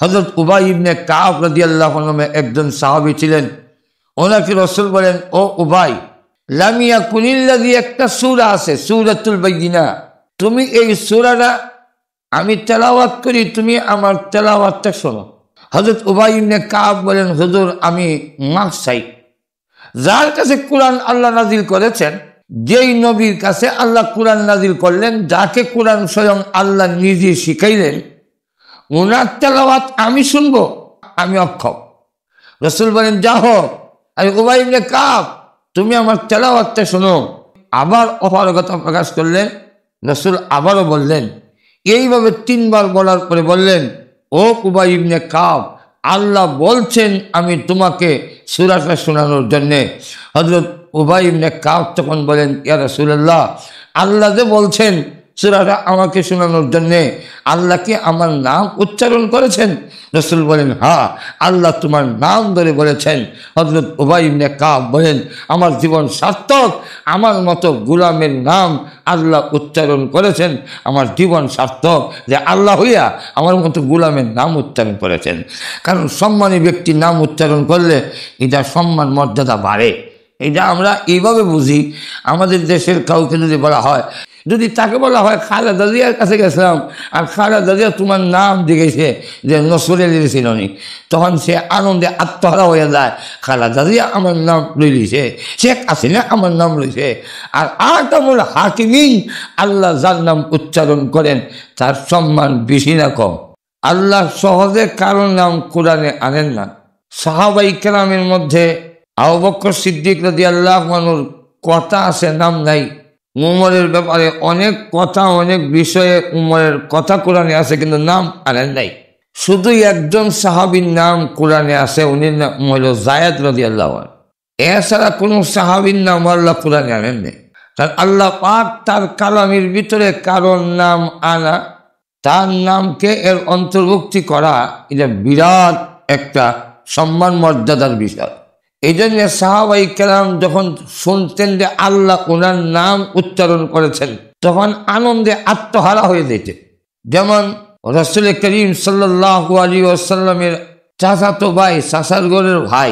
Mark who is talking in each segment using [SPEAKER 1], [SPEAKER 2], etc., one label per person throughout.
[SPEAKER 1] হযরত উবাই ইবনে কাব রাদিয়াল্লাহু আনহু একজন সাহাবী ছিলেন। ওনাকে রাসূল বলেন, ও উবাই, লাম ইয়াকুনিল্লাযী, একটা সূরা আছে সূরাতুল বাইয়িনা, তুমি এই সূরাটা আমি তেলাওয়াত করি, তুমি আমার তেলাওয়াতটা শোনো। হযরত উবাই ইবনে কাব বলেন, হুজুর আমি মাফ চাই। যার কাছে কোরআন আল্লাহ নাজিল করেছেন, যেই নবীর কাছে আল্লাহ কোরআন নাজিল করলেন, যাকে কোরআন স্বয়ং আল্লাহ নিজে শিখাইলেন, ওনার তেলাওয়াত আমি শুনবো, আমি অক্ষম। রাসূল বলেন, যাও, আরে উবাই ইবনে কাব, তুমি আমার তেলাওয়াতটা শোনো। আবার অপারগতা প্রকাশ করলেন। রাসূল আবারও বললেন, এইভাবে 3 বার বলার পরে বললেন, ও উবাই ইবনে কাব, আল্লাহ বলছেন আমি তোমাকে সূরাটা শোনানোর জন্যে। হযরত উবাই ইবনে কাব তখন বলেন, ইয়া রাসূলুল্লাহ, আল্লাহ যে বলছেন সূরাটা আমাকে শোনানোর জন্যে, আল্লাহ কি আমার নাম উচ্চারণ করেছেন? রাসূল বলেন, হ্যাঁ, আল্লাহ তোমার নাম ধরে বলেছেন। হযরত উবাই ইবনে কাব বলেন, আমার জীবন সার্থক, আমার মতো গোলামের নাম আল্লাহ উচ্চারণ করেছেন, আমার জীবন সার্থক যে আল্লাহ হইয়া আমার মতো গোলামের নাম উচ্চারণ করেছেন। কারণ সম্মানী ব্যক্তির নাম উচ্চারণ করলে এটা সম্মান মর্যাদা বাড়ে। এটা আমরা এইভাবে বুঝি। আমাদের দেশের কাউকে যদি বলা হয়, যদি তাকে বলা হয় খালেদা জিয়ার কাছে গেছিলাম আর খালেদা জিয়া তোমার নাম জিজ্ঞেসে যে নসরুল ছিল নি, তখন সে আনন্দে আত্মহারা হয়ে যায়। খালেদা জিয়া আমার নাম লইছে, শেখ হাসিনা আমার নাম লইছে। আর আহকামুল হাকিমিন, আল্লাহ যার নাম উচ্চারণ করেন তার সম্মান বেশি না কম? আল্লাহ সহজে কারোর নাম কোরআনে আনেন না। সাহাবাই কেরামের মধ্যে আবু বকর সিদ্দিক রাদিয়াল্লাহু আনহুর কথা আছে, নাম নাই। উমরের ব্যাপারে অনেক কথা, অনেক বিষয়ে উমরের কথা কোরআনে আছে, কিন্তু নাম আনেন নাই। শুধু একজন সাহাবীর নাম কোরআনে আছে, উনির নাম হল যায়েদ রাদিয়াল্লাহু আনহু। এছাড়া কোনো সাহাবীর নাম আল্লাহ কোরআনে আনেন নাই। কারণ আল্লাহ পাক তার কালামের ভিতরে কারোর নাম আনা, তার নামকে এর অন্তর্ভুক্তি করা, এটা বিরাট একটা সম্মান মর্যাদার বিষয়। এই জন্য সাহাবাই কেরাম যখন শুনতেন যে আল্লাহ ওনার নাম উচ্চারণ করেছেন, তখন আনন্দে আত্মহারা হয়ে যেতেন। যেমন রাসূল করিম সাল্লাল্লাহু আলাইহি ওয়াসাল্লামের চাচাতো ভাই, চাচার ঘরের ভাই,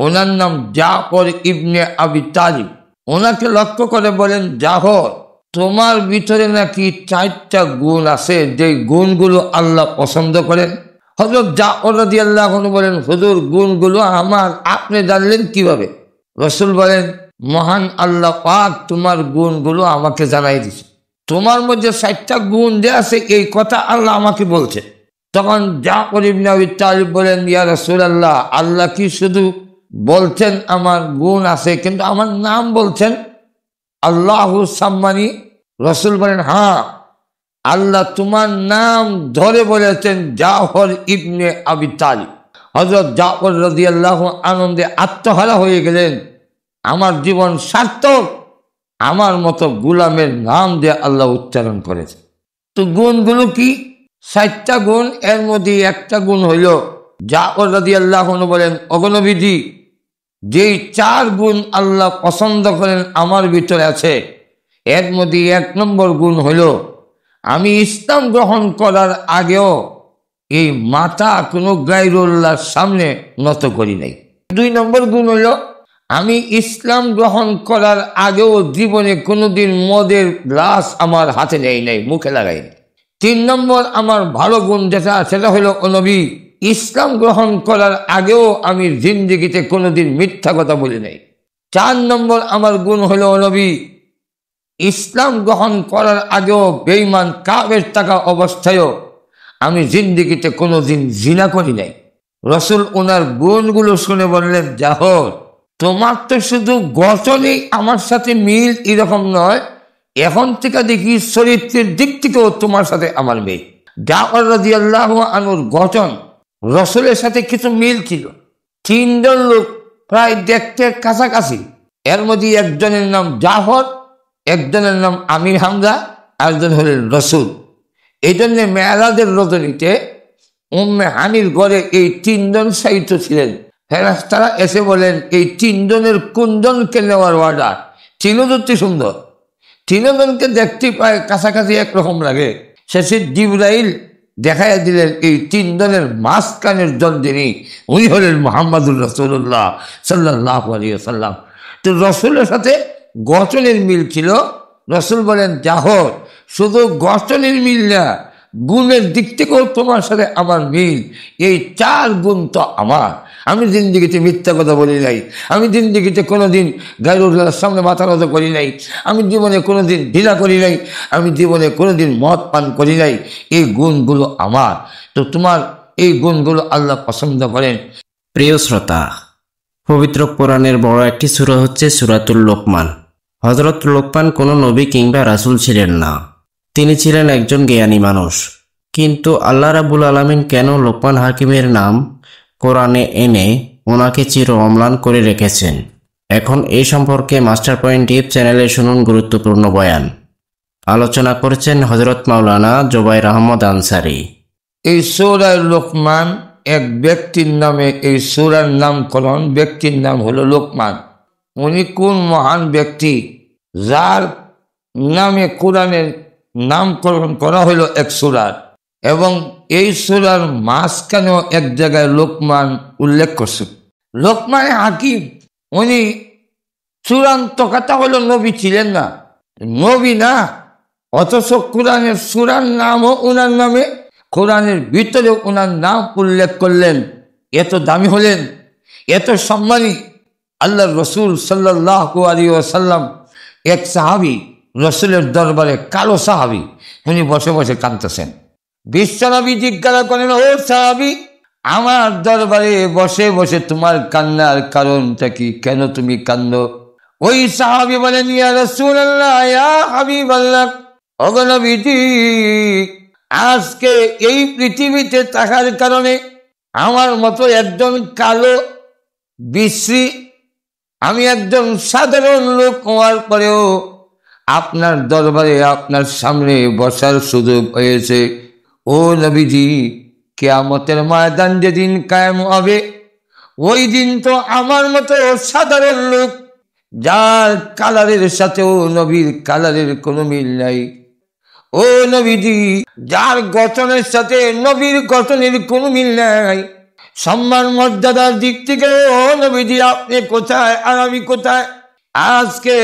[SPEAKER 1] ওনার নাম জাফর ইবনে আবি তালিব। ওনাকে লক্ষ্য করে বলেন, জাফর, তোমার ভিতরে নাকি 4টা গুণ আছে, যে গুণগুলো আল্লাহ পছন্দ করেন। হযরত জাফর রাদিয়াল্লাহু আনহু বলেন, হুজুর গুণগুলো আমার, আপনি জানলেন কিভাবে? রাসূল বলেন, মহান আল্লাহ পাক তোমার গুণগুলো আমাকে জানাই দিয়েছে। তোমার মধ্যে 4টা গুণ যে আছে, এই কথা আল্লাহ আমাকে বলছে। তখন জাফর ইবনে আবি তালিব বলেন, ইয়া রাসূলুল্লাহ, আল্লাহ কি শুধু বলছেন আমার গুণ আছে, কিন্তু আমার নাম বলছেন? আল্লাহু সাম্মানি। রাসূল বলেন, হ্যাঁ, আল্লাহ তোমার নাম ধরে বলেছেন জাফর ইবনে আবি তালিব। হযরত জাফর রাদিয়াল্লাহু আনন্দে আত্মহারা হয়ে গেলেন, আমার জীবন সার্থক, আমার মতো গোলামের নাম দিয়ে আল্লাহ উচ্চারণ করেছে। তো গুণগুলো কি? 4টা গুণ। এর মধ্যে একটা গুণ হইল, জাফর রাদিয়াল্লাহু আনহু বলেন, ওগো নবীজি, যেই 4 গুণ আল্লাহ পছন্দ করেন আমার ভিতরে আছে, এর মধ্যে 1 নম্বর গুণ হইল, আমি ইসলাম গ্রহণ করার আগেও এই মাথা কোনো গায়রুল্লাহর সামনে নত করি নাই। 2 নম্বর গুণ হইল, আমি ইসলাম গ্রহণ করার আগেও জীবনে কোনোদিন মদের গ্লাস আমার হাতে নেই নাই, মুখে লাগাই নাই। 3 নম্বর আমার ভালো গুণ যেটা, সেটা হলো, ও নবী, ইসলাম গ্রহণ করার আগেও আমি জিন্দেগিতে কোনোদিন মিথ্যা কথা বলি নাই। 4 নম্বর আমার গুণ হলো, ও নবী, ইসলাম গ্রহণ করার আগেও বেঈমান কাফের থাকা অবস্থায়ও আমি জিন্দেগিতে কোনোদিন জিনা করি নাই। রাসূল ওনার গুণগুলো শুনে বললেন, জাফর, তোমার তো শুধু গঠনেই আমার সাথে মিল এরকম নয়, এখন থেকে দেখি চরিত্রের দিক থেকেও তোমার সাথে আমার মিল। জাফর রাদিয়াল্লাহু আনহুর গঠন রাসূলের সাথে কিছু মিল ছিল। 3 জন লোক প্রায় দেখতে কাছাকাছি, এর মধ্যে একজনের নাম জাফর, একজনের নাম আমির হামজা, একজন হলেন রাসূল। এই জন্য মেরাজের রজনীতে উম্মে হানির ঘরে এই 3 জন শায়িত ছিলেন। ফেরেশতারা এসে বলেন, এই 3 জনের কোন জনকে নেওয়ার অর্ডার? 3 জনই সুন্দর, 3 জনকে দেখতে পায় কাছাকাছি একরকম লাগে। শেষে জিবরাইল দেখাইয়া দিলেন এই তিনজনের মাঝখানের জন যিনি, উনি হলেন মুহাম্মাদুর রাসূলুল্লাহ সাল্লাল্লাহু আলাইহি ওয়াসাল্লাম। তো রসুলের সাথে গঠনের মিল ছিল। রসুল বলেন, যাহো শুধু গঠনের মিল না, গুণের দিক থেকেও তোমার সাথে আমার মিল। এই 4 গুণ তো আমার। আমি জিন্দিগিতে মিথ্যা কথা বলি নাই, আমি জিন্দিগিতে কোনোদিন গায়রুল্লাহর সামনে মাথা নত করি নাই, আমি জীবনে কোনোদিন ঢিলা করি নাই, আমি জীবনে কোনোদিন মদ পান করি নাই। এই গুণগুলো আমার। তো তোমার এই গুণগুলো আল্লাহ পছন্দ করেন।
[SPEAKER 2] প্রিয় শ্রোতা, পবিত্র কোরআনের বড় একটি সূরা হচ্ছে সূরাতুল লোকমান। হযরত লোকমান কোনো নবী কিংবা রাসূল ছিলেন না, তিনি ছিলেন একজন জ্ঞানী মানুষ। কিন্তু আল্লাহ রাব্বুল আলামিন কেন লোকমান হাকিমের নাম কোরআনে এনে ওনাকে চির অম্লান করে রেখেছেন, এখন এই সম্পর্কে মাস্টার পয়েন্ট টিপ চ্যানেলে শুনুন গুরুত্বপূর্ণ বয়ান। আলোচনা করেছেন হযরত মাওলানা জুবাইর আহমদ আনসারী।
[SPEAKER 1] এই সূরা লোকমান এক ব্যক্তির নামে এই সূরার নামকরণ। ব্যক্তির নাম হলো লোকমান। উনি কোন মহান ব্যক্তি যার নামে কোরআনের নামকরণ করা হলো এক সূরার, এবং এই সূরার মাঝখানেও এক জায়গায় লোকমান উল্লেখ করছে। লোকমান হাকিম উনি চূড়ান্ত কথা হলো নবী ছিলেন না, নবী না, অথচ কোরআনের সূরার নামও ওনার নামে, কোরআনের ভিতরে ওনার নাম উল্লেখ করলেন। এত দামি হলেন, এত সম্মানী। আল্লাহর রসুল সাল্লাল্লাহু আলাইহি ওয়াসাল্লাম, এক সাহাবী রসুলের দরবারে, কালো সাহাবী, উনি বসে বসে কাঁদতেছেন। বিশ্বনবী জিজ্ঞাসা করেন, ও সাহাবী, আমার দরবারে বসে বসে তোমার কান্নার কারণটা কি? কেন তুমি কান্দো? ওই সাহাবী বলেন, ইয়া রাসূলুল্লাহ, ইয়া হাবিবাল্লাহ, ওগো নবীজি, আজকে এই পৃথিবীতে থাকার কারণে আমার মতো একজন কালো বিশ্রী, আমি একজন সাধারণ লোক হওয়ার পরেও আপনার দরবারে আপনার সামনে বসার সুযোগ হয়েছে। ও নবীজি, কিয়ামতের ময়দান যেদিন কায়েম হবে, ওই দিন তো আমার মতো সাধারণ লোক, যার কালারের সাথেও নবীর কালারের কোনো মিল নাই, ও নবীজি, যার গঠনের সাথে নবীর গঠনের কোনো মিল নাই, সম্মান মর্যাদার দিক থেকে ও নবীজি আপনি কোথায় আর আমি কোথায়? আজকে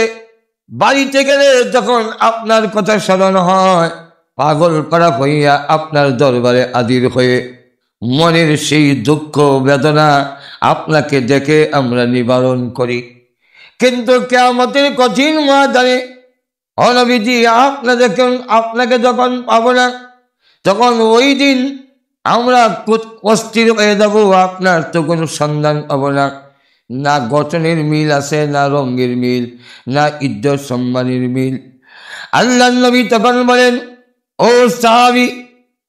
[SPEAKER 1] বাড়িতে গেলে যখন আপনার কথা স্মরণ হয়, পাগল পাড়া হইয়া আপনার দরবারে হাজির হয়ে মনের সেই দুঃখ বেদনা আপনাকে দেখে আমরা নিবারণ করি। কিন্তু কিয়ামতের কঠিন ময়দানে ও নবীজি আপনাকে যখন পাবো না, তখন ওই দিন আমরা অস্থির হয়ে যাব। আপনার তো কোনো সন্ধান পাবো না, না গঠনের মিল আছে, না রঙের মিল, না ইজ্জত সম্মানের মিল। আল্লাহ নবী তখন বলেন, ও সাহাবী,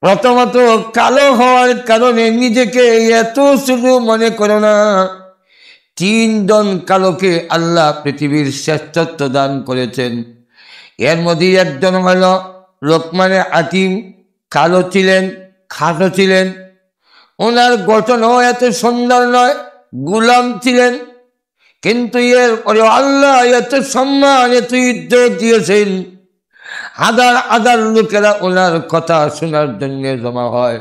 [SPEAKER 1] প্রথমত কালো হওয়ার কারণে নিজেকে এত ছোট মনে করো না। 3 জন কালোকে আল্লাহ পৃথিবীর শ্রেষ্ঠত্ব দান করেছেন। এর মধ্যে একজন হল লোকমান হাকিম। কালো ছিলেন, খাটো ছিলেন, ওনার গঠনও এত সুন্দর নয়, গোলাম ছিলেন, কিন্তু এর পরে আল্লাহ এত সম্মান, এত ইজ্জত দিয়েছেন। হাজার হাজার লোকেরা ওনার কথা শোনার জন্য জমা হয়।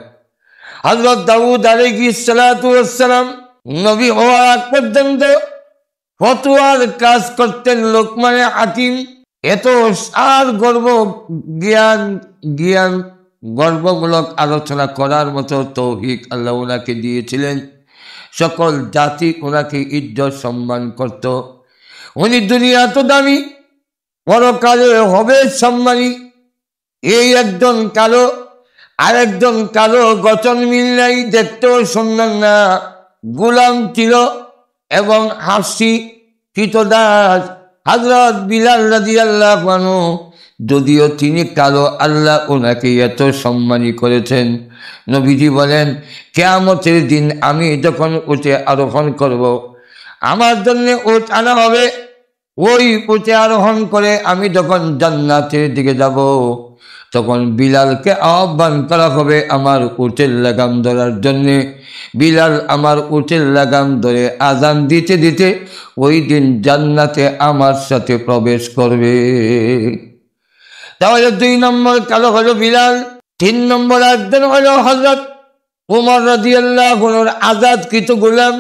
[SPEAKER 1] হযরত দাউদ আলাইহিস সালাতু ওয়াস সালাম নবী হওয়ার আগ পর্যন্ত ফতোয়ার কাজ করতেন লোকমান হাকিম। এত সার জ্ঞান গর্বমূলক আলোচনা করার মতো তৌফিক আল্লাহ ওনাকে দিয়েছিলেন। সকল জাতি ওনাকে ইজ্জত সম্মান করত। উনি দুনিয়া তো দামি, পরকালে হবে সম্মানী। এই একজন কালো, আরেকজন কালো, গঠন মিল নাই, দেখতেও সুন্দর না, গোলাম ছিল এবং হাসি কৃতদাস হযরত বিলাল রাদিয়াল্লাহু আনহু। যদিও তিনি কালো, আল্লাহ ওনাকে এত সম্মানী করেছেন। নবীজি বলেন, কিয়ামতের দিন আমি যখন উঠে আরোহণ করব, আমার জন্য উট আনা হবে। ওই উঠে আরোহণ করে আমি যখন জান্নাতের দিকে যাব, তখন বিলালকে আহ্বান করা হবে আমার উটের লাগাম ধরার জন্যে। বিলাল আমার উটের লাগাম ধরে আজান দিতে দিতে ওই দিন জান্নাতে আমার সাথে প্রবেশ করবে। তাহলে 2 নম্বর কালো হলো বিলাল। তিন নম্বর একজন হলো হযরত উমর রাদিয়াল্লাহু আনহুর আজাদকৃত গোলাম।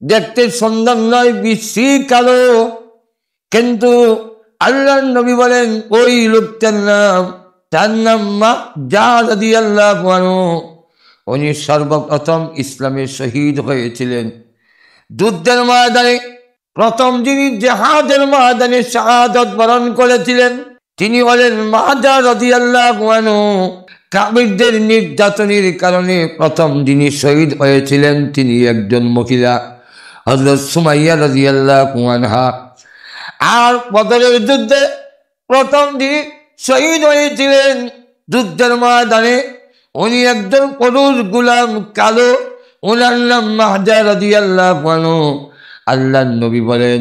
[SPEAKER 1] দেখতে সুন্দর নয়, বিশ্রী কালো, কিন্তু আল্লাহর নবী বলেন ওই লোকটার নাম, তার নাম মাহজার রাদিয়াল্লাহু আনহু। উনি সর্বপ্রথম ইসলামের শহীদ হয়েছিলেন যুদ্ধের ময়দানে। প্রথম যিনি জিহাদের ময়দানে শাহাদাত বরণ করেছিলেন তিনি হলেন মাহজার রাদিয়াল্লাহু আনহু। কাফিরদের নির্যাতনের কারণে প্রথম যিনি শহীদ হয়েছিলেন তিনি একজন মহিলা, হযরত সুমাইয়া রাদিয়াল্লাহু আনহা। আর বদরের যুদ্ধে প্রথম যিনি শহীদ হয়েছিলেন যুদ্ধের ময়দানে উনি একজন পুরুষ গোলাম, কালো, ওনার নাম মাহজার রাদিয়াল্লাহু আনহু। আল্লাহর নবী বলেন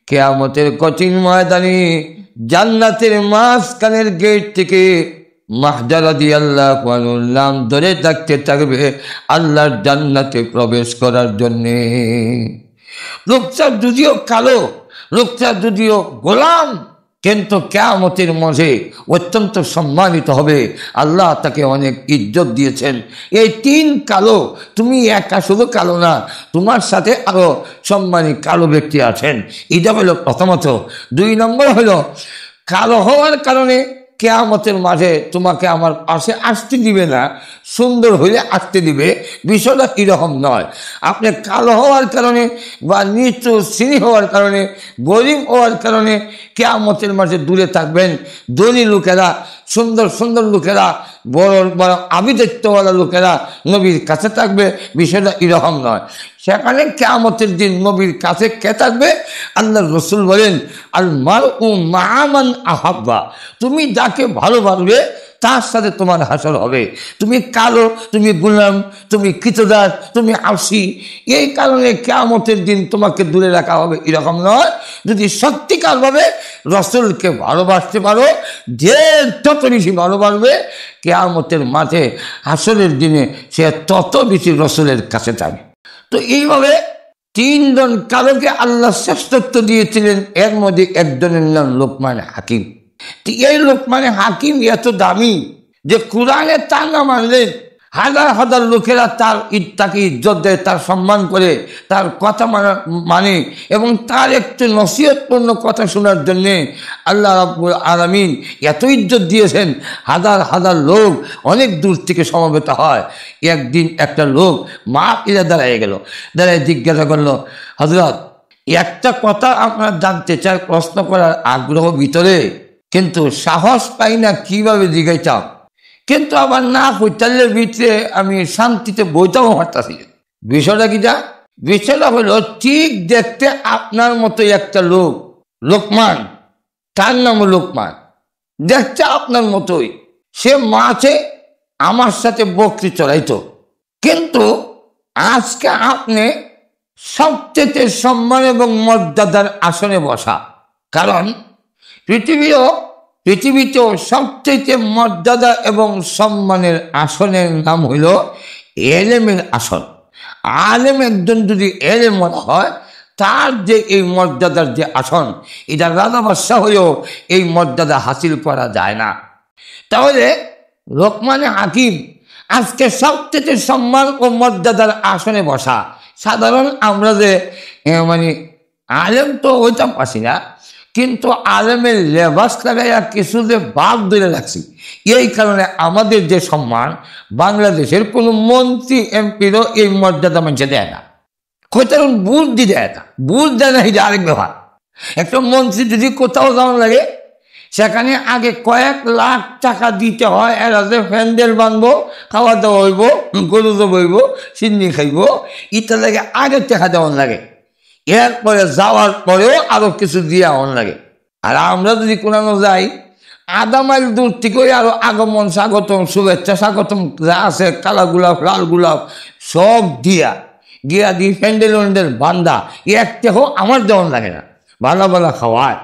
[SPEAKER 1] কিয়ামতের কঠিন ময়দানে জান্নাতের মাঝখানের গেট থেকে মাহজার রাদিয়াল্লাহু আনহুর নাম ধরে থাকতে থাকবে আল্লাহর জান্নাতে প্রবেশ করার জন্যে। লোকটা যদিও কালো, লোকটা যদিও গোলাম, কিন্তু কিয়ামতের মাঝে অত্যন্ত সম্মানিত হবে। আল্লাহ তাকে অনেক ইজ্জত দিয়েছেন। এই তিন কালো, তুমি একা শুধু কালো না, তোমার সাথে আরো সম্মানী কালো ব্যক্তি আছেন। এটা হলো প্রথমত। দুই নম্বর হলো কালো হওয়ার কারণে কিয়ামতের মাঝে তোমাকে আমার পাশে আসতে দিবে না, সুন্দর হইলে আসতে দিবে, বিষয়টা এরকম নয়। আপনি কালো হওয়ার কারণে বা নিচু শ্রেণী হওয়ার কারণে, গরিব হওয়ার কারণে কিয়ামতের মাঝে দূরে থাকবেন। ধনী লোকেরা, সুন্দর সুন্দর লোকেরা, বড় বড় আভিজাত্যওয়ালা লোকেরা নবীর কাছে থাকবে, বিষয়টা এরকম নয়। সেখানে কিয়ামতের দিন নবীর কাছে কে থাকবে? আল্লাহর রাসূল বলেন আল মারউ মা মান আহাব্বা, তুমি যাকে ভালোবাসবে তার সাথে তোমার হাসর হবে। তুমি কালো, তুমি গোলাম, তুমি কৃতদাস, তুমি আশি, এই কারণে কিয়ামতের দিন তোমাকে দূরে রাখা হবে এরকম নয়। যদি সত্যিকারভাবে রাসূলকে ভালোবাসতে পারো, যে তত বেশি ভালোবাসবে কিয়ামতের মাঠে হাসরের দিনে সে তত বেশি রাসূলের কাছে যাবে। তো এইভাবে তিনজন কালোকে আল্লাহ শ্রেষ্ঠত্ব দিয়েছিলেন। এর মধ্যে একজনের নাম লোকমান হাকিম। এই লোকমান হাকিম এত দামি যে কোরআনে তার নাম আনলেন হাজার হাজার লোকেরা তাকে ইজ্জত দেয়, তার সম্মান করে, তার কথা মানে এবং তার একটু নসিহতপূর্ণ কথা শোনার জন্যে আল্লাহ রাব্বুল আলামিন এত ইজ্জত দিয়েছেন। হাজার হাজার লোক অনেক দূর থেকে সমবেত হয়। একদিন একটা লোক মাহফিলে দাঁড়িয়ে গেল, দাঁড়িয়ে জিজ্ঞাসা করলো, হযরত একটা কথা আপনার জানতে চাই, প্রশ্ন করার আগ্রহ ভিতরে, কিন্তু সাহস পাই না কিভাবে জিজ্ঞাসা, কিন্তু আবার না কইতালের ভিতরে আমি শান্তিতে বইটাও হাঁটতেছি। বিষয়টা কি? বিষয়টা হলো ঠিক দেখতে আপনার মতো একটা লোক, লোকমান, তার নাম লোকমান, দেখতে আপনার মতোই। সে মাঠে আমার সাথে বকরি চড়াইতো, কিন্তু আজকে আপনি সবচেয়ে সম্মান এবং মর্যাদার আসনে বসা। কারণ পৃথিবীতেও সবচেয়ে মর্যাদা এবং সম্মানের আসনের নাম হইল এলেমের আসন। আলেম একজন যদি এলেম হয়, তার যে এই মর্যাদার যে আসন, এটা রাজা বাদশাহ হয়েও এই মর্যাদা হাসিল করা যায় না। তাহলে লোকমান হাকিম আজকে সবচেয়ে সম্মান ও মর্যাদার আসনে বসা। সাধারণ আমরা যে আলেম তো হইতাম পারছি না, কিন্তু আলেমের লেবাস লাগাইয়া কিছু যে বাদ ধরে রাখছি, এই কারণে আমাদের যে সম্মান, বাংলাদেশের কোনো মন্ত্রী এমপিরও এই মর্যাদা মানুষে দেয় না। কোথাও বুদ্ধি দেয় না, বুঝ দেয় না, এটা আরেক ব্যাপার। একটা মন্ত্রী যদি কোথাও যাওয়ার লাগে, সেখানে আগে কয়েক লাখ টাকা দিতে হয়। এরা যে প্যান্ডেল বানবো, খাওয়া দাওয়া হইব, গরু বইব, সিন্নি খাইব, ইটা লাগে আগে টাকা দেওয়ার লাগে। এরপরে যাওয়ার পরেও আরো কিছু দিয়ে আওয়ার লাগে। আর আমরা যদি কোনো যাই, আধা মাইল দূর থেকে আরো আগমন স্বাগতম, শুভেচ্ছা স্বাগতম যা আছে, কালা গোলাপ, লাল গোলাপ সব গিয়া দিয়ে প্যান্ডেল ওয়ান্ডেল বান্দা, একটাও আমার দেওয়ার লাগে না। ভালো ভালো খাওয়ায়,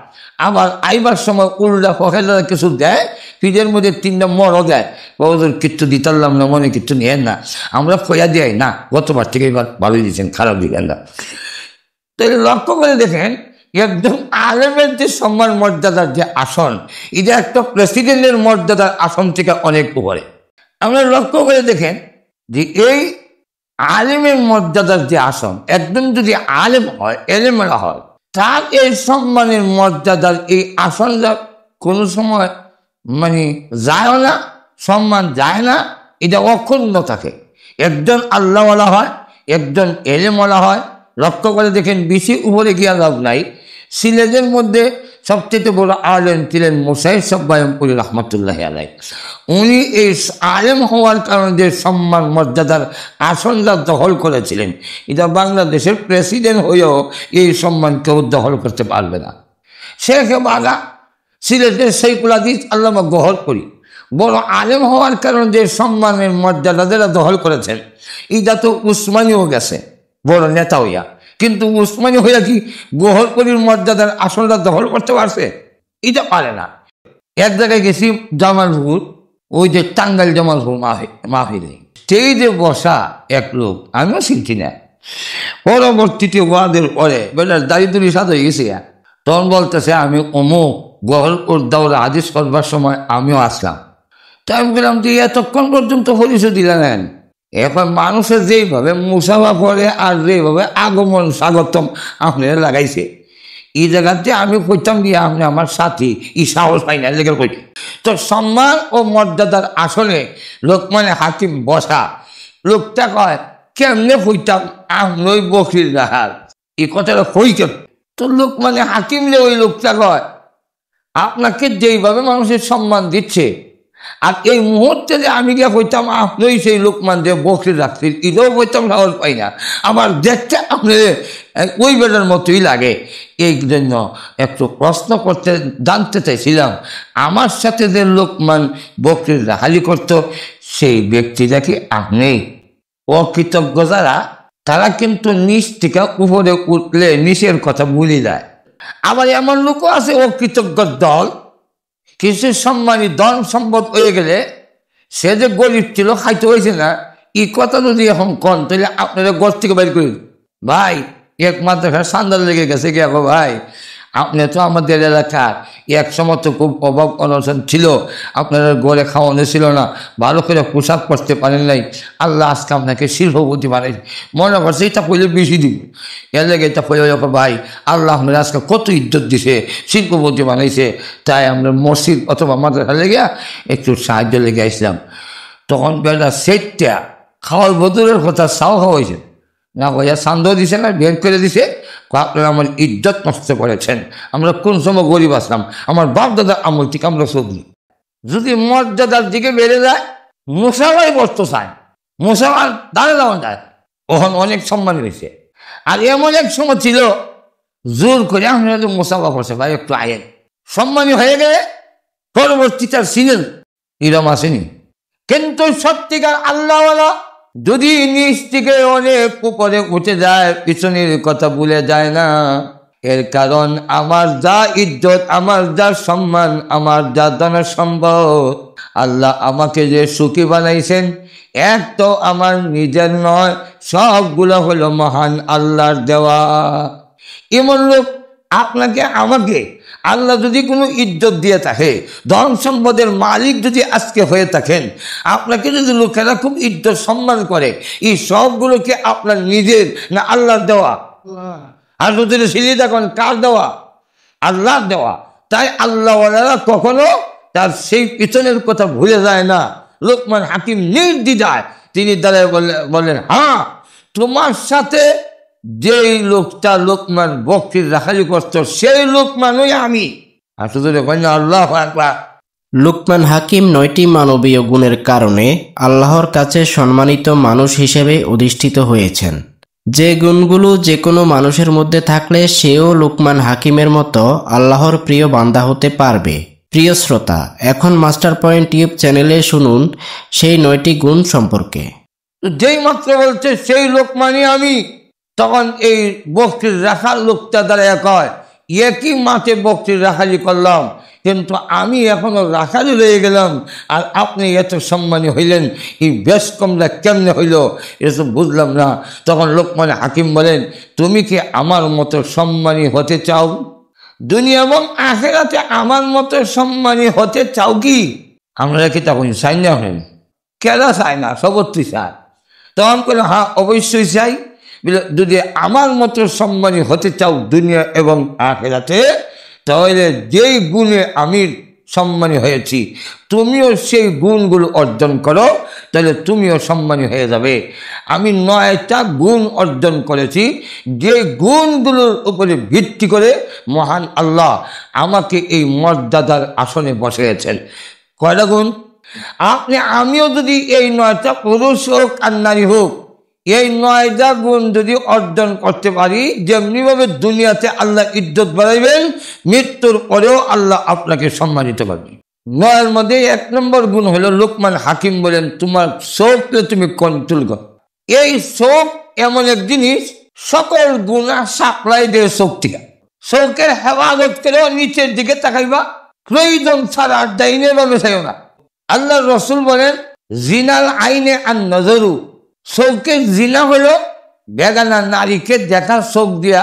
[SPEAKER 1] আবার আইবার সময় উল্টা পকেটা কিছু দেয়, ফ্রিজের মধ্যে 3টা মরও দেয়। ওদের কিচ্ছু দিতারলাম না, মনে কিচ্ছু নিয়েন না, আমরা খোয়া দিই না, গতবার থেকে এবার ভালোই দিচ্ছেন, খারাপ দিবেন না। তো লক্ষ্য করে দেখেন, একদম আলেমের যে সম্মান মর্যাদার যে আসন, এটা একটা প্রেসিডেন্টের মর্যাদার আসন থেকে অনেক উপরে। আমরা লক্ষ্য করে দেখেন যে এই আলেমের মর্যাদার যে আসন, একদম যদি আলেম হয়, এলেমেরা হয়, তার এই সম্মানের মর্যাদার এই আসনটা কোনো সময় মানে যায় না, সম্মান যায় না, এটা অক্ষুণ্ণ থাকে। একজন আল্লাহওয়ালা হয়, একজন এলেমওয়ালা হয়। লক্ষ্য করে দেখেন, বেশি উপরে গিয়া লাভ নাই। সিলেটের মধ্যে সবচেয়ে বড় আলেম ছিলেন মোসাইর সব্বায়মপুরি রহমতুল্লাহ আলাই। উনি এই আলেম হওয়ার কারণে যে সম্মান মর্যাদার আসনটা দখল করেছিলেন, এটা বাংলাদেশের প্রেসিডেন্ট হয়েও এই সম্মান কেউ দখল করতে পারবে না। শেখ বাগা সিলেটের সেইকুল হাদিস আল্লামা গহর করি বড় আলেম হওয়ার কারণে যে সম্মানের মর্যাদা যারা দখল করেছেন, এটা তো উসমানীও গেছে বড় নেতা হইয়া, কিন্তু উসমানী হইয়া কি গহর করির মর্যাদার আসনটা দখল করতে পারছে? এটা পারে না। এক জায়গায় গেছি জামালপুর, ওই যে টাঙ্গাইল জামালপুর মাহফিলে, স্টেজে বসা এক লোক, আমিও শিখছি না, পরবর্তীতে ওয়াদের পরে বেটার দারিদ্রি সাদ হয়ে গেছে, তখন বলতেছে আমি অমুক গহর দাওরা হাদিস করবার সময় আমিও আসলাম। তাই আমি বললাম যে এতক্ষণ পর্যন্ত পরিচয় দিলেন, এখন মানুষের যেইভাবে মুসাফা করে আর যেভাবে আগমন স্বাগতম আপনারা লাগাইছে, এই জায়গাতে আমি কইতাম দিয়ে আপনি আমার সাথী ই সাহস পাই না লেগে কই। তো সম্মান ও মর্যাদার আসনে লোকমানে হাকিম বসা, লোকটা কয় কেমনে কইতাম আপনি বকরির রাহার, এই কথাটা কই কেন? তো লোকমানে হাকিমলে ওই লোকটা কয় আপনাকে যেইভাবে মানুষের সম্মান দিচ্ছে, আর এই মুহূর্তে যে আমি গিয়ে কইতাম আপনি সেই লোকমান যে বকরি রাখছেন, এটাও কইতাম সাহস পাই না, আমার দেখতে আপনি ওই বেলার মতোই লাগে। এই জন্য একটু প্রশ্ন করতে জানতে চাইছিলাম, আমার সাথে যে লোকমান বকরির রাহালি করতো, সেই ব্যক্তিটা কি আপনি? অকৃতজ্ঞ যারা, তারা কিন্তু নিচ থেকে উপরে উঠলে নিচের কথা ভুলে যায়। আবার এমন লোকও আছে অকৃতজ্ঞ দল, কিছু সম্মানী ধন সম্পদ হয়ে গেলে সে যে গরিব ছিল, খাইতে হয়েছে না, এই কথা যদি এখন কন তাহলে আপনারা ঘর থেকে বের করি। ভাই এক মাদ্রাসার সান্দাল লেগে গেছে কি ভাই, আপনি তো আমাদের এলাকার এক সময় তো খুব অভাব অনশন ছিল, আপনার ঘরে খাওয়ানো ছিল না, ভালো করে পোশাক পরতে পারেন নাই, আল্লাহ আজকে আপনাকে শিল্পপতি বানাই মনে করছে এটা পড়লে বেশি দিব, এর লেগে এটা পড়ে ভাই আল্লাহ আপনার আজকে কত ইজ্জত দিছে, শিল্পপতি বানাইছে, তাই আমরা মসজিদ অথবা মাদ্রাসা লেগে একটু সাহায্য লেগে আসলাম। তখন বেলা সেটটা খাওয়ার বদলের কথা চাও খাওয়াইছে না, ভাইয়া সান্দেহ দিছে না, বের করে দিছে, আপনারা আমার ইজ্জত নষ্ট করেছেন, আমরা কোন সময় গরিব আসলাম, আমার বাপ দাদার আমল থেকে আমরা সবজি। যদি মর্যাদার দিকে বেড়ে যায়, মশালাই বস্ত চায়, মশাবার দাঁড়ে দেওয়া যায়, ওখানে অনেক সম্মান হয়েছে। আর এমন এক সময় ছিল জোর করে আমরা মশাবা করছে, ভাই একটু আয়েন, সম্মানী হয়ে গেলে পরবর্তীটা ছিলেন এরম আসেনি। কিন্তু সত্যিকার আল্লাহওয়ালা যদি নিচ থেকে অনেক উপরে উঠে যায়, পিছনের কথা ভুলে যায় না। এর কারণ আমার যা ইজ্জত, আমার যা সম্মান, আমার যা ধন সম্পদ, আল্লাহ আমাকে যে সুখী বানাইছেন, এক তো আমার নিজের নয়, সবগুলো হলো মহান আল্লাহর দেওয়া। এমন লোক আপনাকে আমাকে আল্লাহ যদি কোনো ইজ্জত দিয়ে থাকে, ধন সম্পদের মালিক যদি আজকে হয়ে থাকেন, আপনাকে যদি লোকেরা খুব ইজ্জত সম্মান করে, এই সবগুলোকে আপনার নিজের না আল্লাহর দেওয়া? আর যদি সিলি দেখুন কার দেওয়া? আল্লাহর দেওয়া। তাই আল্লাহওয়ালারা কখনো তার সেই পিছনের কথা ভুলে যায় না। লোকমান হাকিম নির্দ্বিধায় তিনি দাঁড়ায় বললেন, হ্যাঁ তোমার সাথে যেই লোকটা লোকমান বকরির রাখালি করত, সেই লোকমানই আমি। আর শুধু আল্লাহ আকবার।
[SPEAKER 2] লুকমান হাকিম 9টি মানবীয় গুণের কারণে আল্লাহর কাছে সম্মানিত মানুষ হিসেবে অধিষ্ঠিত হয়েছেন। যে গুণগুলো যে কোনো মানুষের মধ্যে থাকলে সেও লুকমান হাকিমের মতো আল্লাহর প্রিয় বান্দা হতে পারবে। প্রিয় শ্রোতা, এখন মাস্টার পয়েন্ট টিউব চ্যানেলে শুনুন সেই 9টি গুণ সম্পর্কে।
[SPEAKER 1] যেই মাত্র বলছে সেই লোকমানই আমি, তখন এই বকরির রাখাল লোকটা দাঁড়ায় কয়, একই মাঠে বকরির রাখালি করলাম, কিন্তু আমি এখনো রাখালি রয়ে গেলাম, আর আপনি এত সম্মানী হইলেন, এই বেশ কমটা কেমনে হইল, এসব বুঝলাম না। তখন লোকমান হাকিম বলেন, তুমি কি আমার মতো সম্মানী হতে চাও? দুনিয়া এবং আখেরাতে আমার মতো সম্মানী হতে চাও কি? আমরা কি তখন চাই না হলেন? কেনা চায় না, সবত্রই চায়। তখন করে হ্যাঁ অবশ্যই চাই, যদি আমার মতো সম্মানী হতে চাও দুনিয়া এবং আখিরাতে, তাহলে যেই গুণে আমি সম্মানী হয়েছি তুমিও সেই গুণগুলো অর্জন করো, তাহলে তুমিও সম্মানী হয়ে যাবে। আমি 9টা গুণ অর্জন করেছি, যে গুণগুলোর উপরে ভিত্তি করে মহান আল্লাহ আমাকে এই মর্যাদার আসনে বসিয়েছেন। কয়টা গুণ? আমিও যদি এই 9টা, পুরুষ হোক আর নারী হোক, এই 9টা গুণ যদি অর্জন করতে পারি, যেমনিভাবে দুনিয়াতে আল্লাহ ইজ্জত বাড়াইবেন, মৃত্যুর পরেও আল্লাহ আপনাকে সম্মানিত করবেন। 9-এর মধ্যে 1 নম্বর গুণ হলো, লোকমান হাকিম বলেন তোমার চোখকে তুমি কন্ট্রোল করো। এই চোখ এমন এক জিনিস, সকল গুণা সাপ্লাই দেয় চোখ থেকে। চোখের হেফাজত করেও নিচের দিকে তাকাইবা, প্রয়োজন ছাড়া ডাইনে বামে চাইও না। আল্লাহ রসুল বলেন জিনাল আইনে আর নজরু, চৌকের জিনা হলো বেগানা নারীকে দেখা চোখ দিয়া,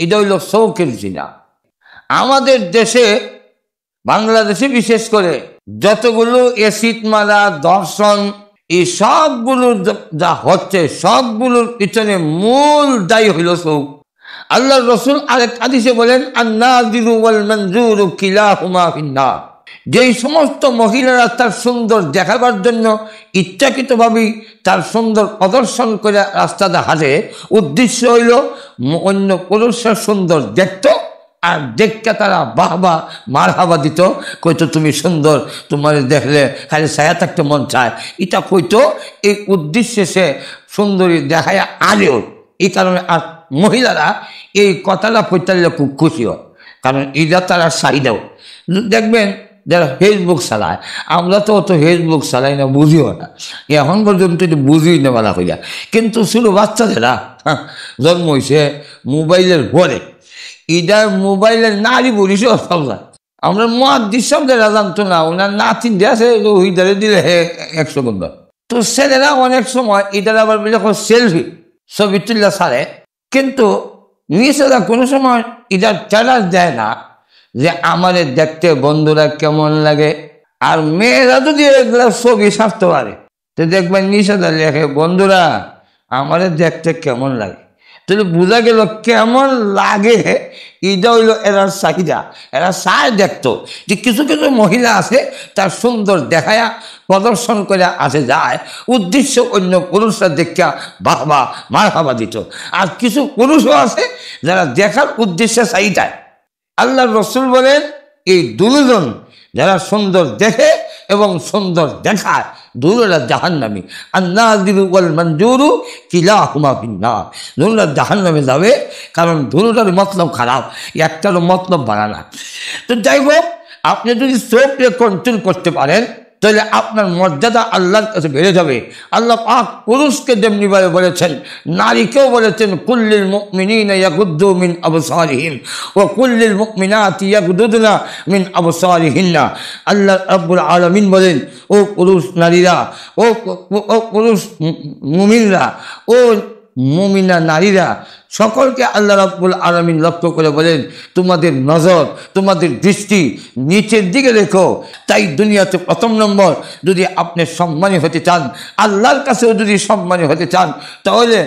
[SPEAKER 1] এটা হইল চৌকের জিনা। আমাদের দেশে, বাংলাদেশে বিশেষ করে যতগুলো এসিড মারা, দর্শন, এই সবগুলো যা হচ্ছে, সবগুলোর পিছনে মূল দায়ী হইল চোখ। আল্লাহ রসুল আরেক হাদিসে বলেন আন-নাযিরু ওয়াল মানজুরু কিলাহুমা ফিন-নার, যেই সমস্ত মহিলারা তার সুন্দর দেখাবার জন্য ইচ্ছাকৃতভাবেই তার সুন্দর প্রদর্শন করে রাস্তাতে হাঁটে, উদ্দেশ্য হইল অন্য পুরুষের সুন্দর দেখত, আর দেখতে তারা বাহবা মারহাবা দিত, কইতো তুমি সুন্দর, তোমার দেখলে খালি ছায়া থাকতে মন চায়, এটা কইতো। এই উদ্দেশ্যে সে সুন্দরী দেখায় আলেও, এই কারণে আর মহিলারা এই কথাটা পৈতালে খুব খুশি হয়, কারণ এটা তারা চাহিদাও। দেখবেন যারা ফেসবুক চালায়, আমরা তো অত ফেসবুক চালাই না, বুঝিও না, এখন পর্যন্ত এটা বুঝিই না বলা হইয়া। কিন্তু ছোটো বাচ্চাদেরা জন্ম হয়েছে মোবাইলের ঘরে, এটা মোবাইলের নারী বলিস সবরা। আমরা মুহাদ্দিস শব্দটা জানতো না, ওনার নাতিন দিয়ে আছে ওইদারে দিলে 100 বন্ধ। তো ছেলেরা অনেক সময় এটার আবার সেলফি ছবি তুললে ছাড়ে, কিন্তু নিচেরা কোনো সময় এটার চ্যালেঞ্জ দেয় না যে আমাদের দেখতে বন্ধুরা কেমন লাগে। আর মেয়েরা যদি এগুলা ছবি ছাড়তে পারে, তো দেখবেন নিচেরা লেখে বন্ধুরা আমাদের দেখতে কেমন লাগে। তাহলে বোঝা গেল কেমন লাগে, এটা হইল এরা চাহিদা। এরা চায় দেখতো যে কিছু কিছু মহিলা আছে তার সুন্দর দেখায়া প্রদর্শন করে আসে যায়, উদ্দেশ্য অন্য পুরুষরা দেখা বাহবা মারহাবা দিত। আর কিছু পুরুষও আছে যারা দেখার উদ্দেশ্যে চাহিদা। আল্লাহ রসুল বলেন এই দুজন যারা সুন্দর দেখে এবং সুন্দর দেখায়, দুজোরা জাহান্নামী। আন-নাযিরু ওয়াল মানজুরু কিলাহুমা ফিন-নার, দুজোরা জাহান্নামে যাবে, কারণ দুজোটার মতলব খারাপ, একটারও মতলব বাড়া না। তো যাই হোক, আপনি যদি চোখকে কন্ট্রোল করতে পারেন, তাহলে আপনার মর্যাদা আল্লাহর কাছে বেড়ে যাবে। আল্লাহ পাক পুরুষকে যেমনিভাবে বলেছেন, নারীকেও বলেছেন কুল্লিল মুমিনিনা ইয়াগুদ্দু মিন আবসারিহিম ওয়া কুল্লিল মুমিনাতি ইয়াগুদুদনা মিন আবসারিহিন্না। আল্লাহ রাব্বুল আলামিন বলেন, ও পুরুষ নারীরা, ও পুরুষ মুমিনরা, ও মুমিনা নারীরা, সকলকে আল্লাহ রাব্বুল আলামিন লক্ষ্য করে বলেন তোমাদের নজর, তোমাদের দৃষ্টি নিচের দিকে রেখো। তাই দুনিয়াতে প্রথম নম্বর, যদি আপনি সম্মানী হতে চান, আল্লাহর কাছেও যদি সম্মানী হতে চান, তাহলে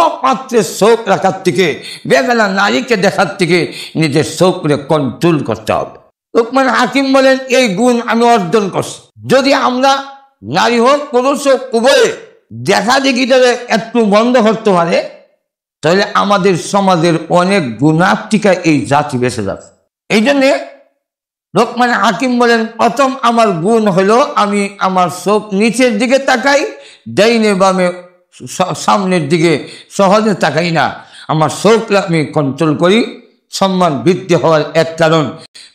[SPEAKER 1] অপাত্রের চোখ রাখার থেকে, বেগানা নারীকে দেখার থেকে নিজের চোখকে কন্ট্রোল করতে হবে। লোকমান হাকিম বলেন এই গুণ আমি অর্জন করছি। যদি আমরা নারী হোক পুরুষ হোক উভয়ে দেখা দেখিটা একটু বন্ধ করতে পারে, তাহলে আমাদের সমাজের অনেক গুণার্থিকা এই জাতি বেঁচে যাবে। এই জন্যে লোকমান হাকিম বলেন প্রথম আমার গুণ হলো আমি আমার চোখ নিচের দিকে তাকাই, ডাইনে বামে সামনের দিকে সহজে তাকাই না, আমার চোখকে আমি কন্ট্রোল করি। সম্মান বৃদ্ধি হওয়ার এক কারণ।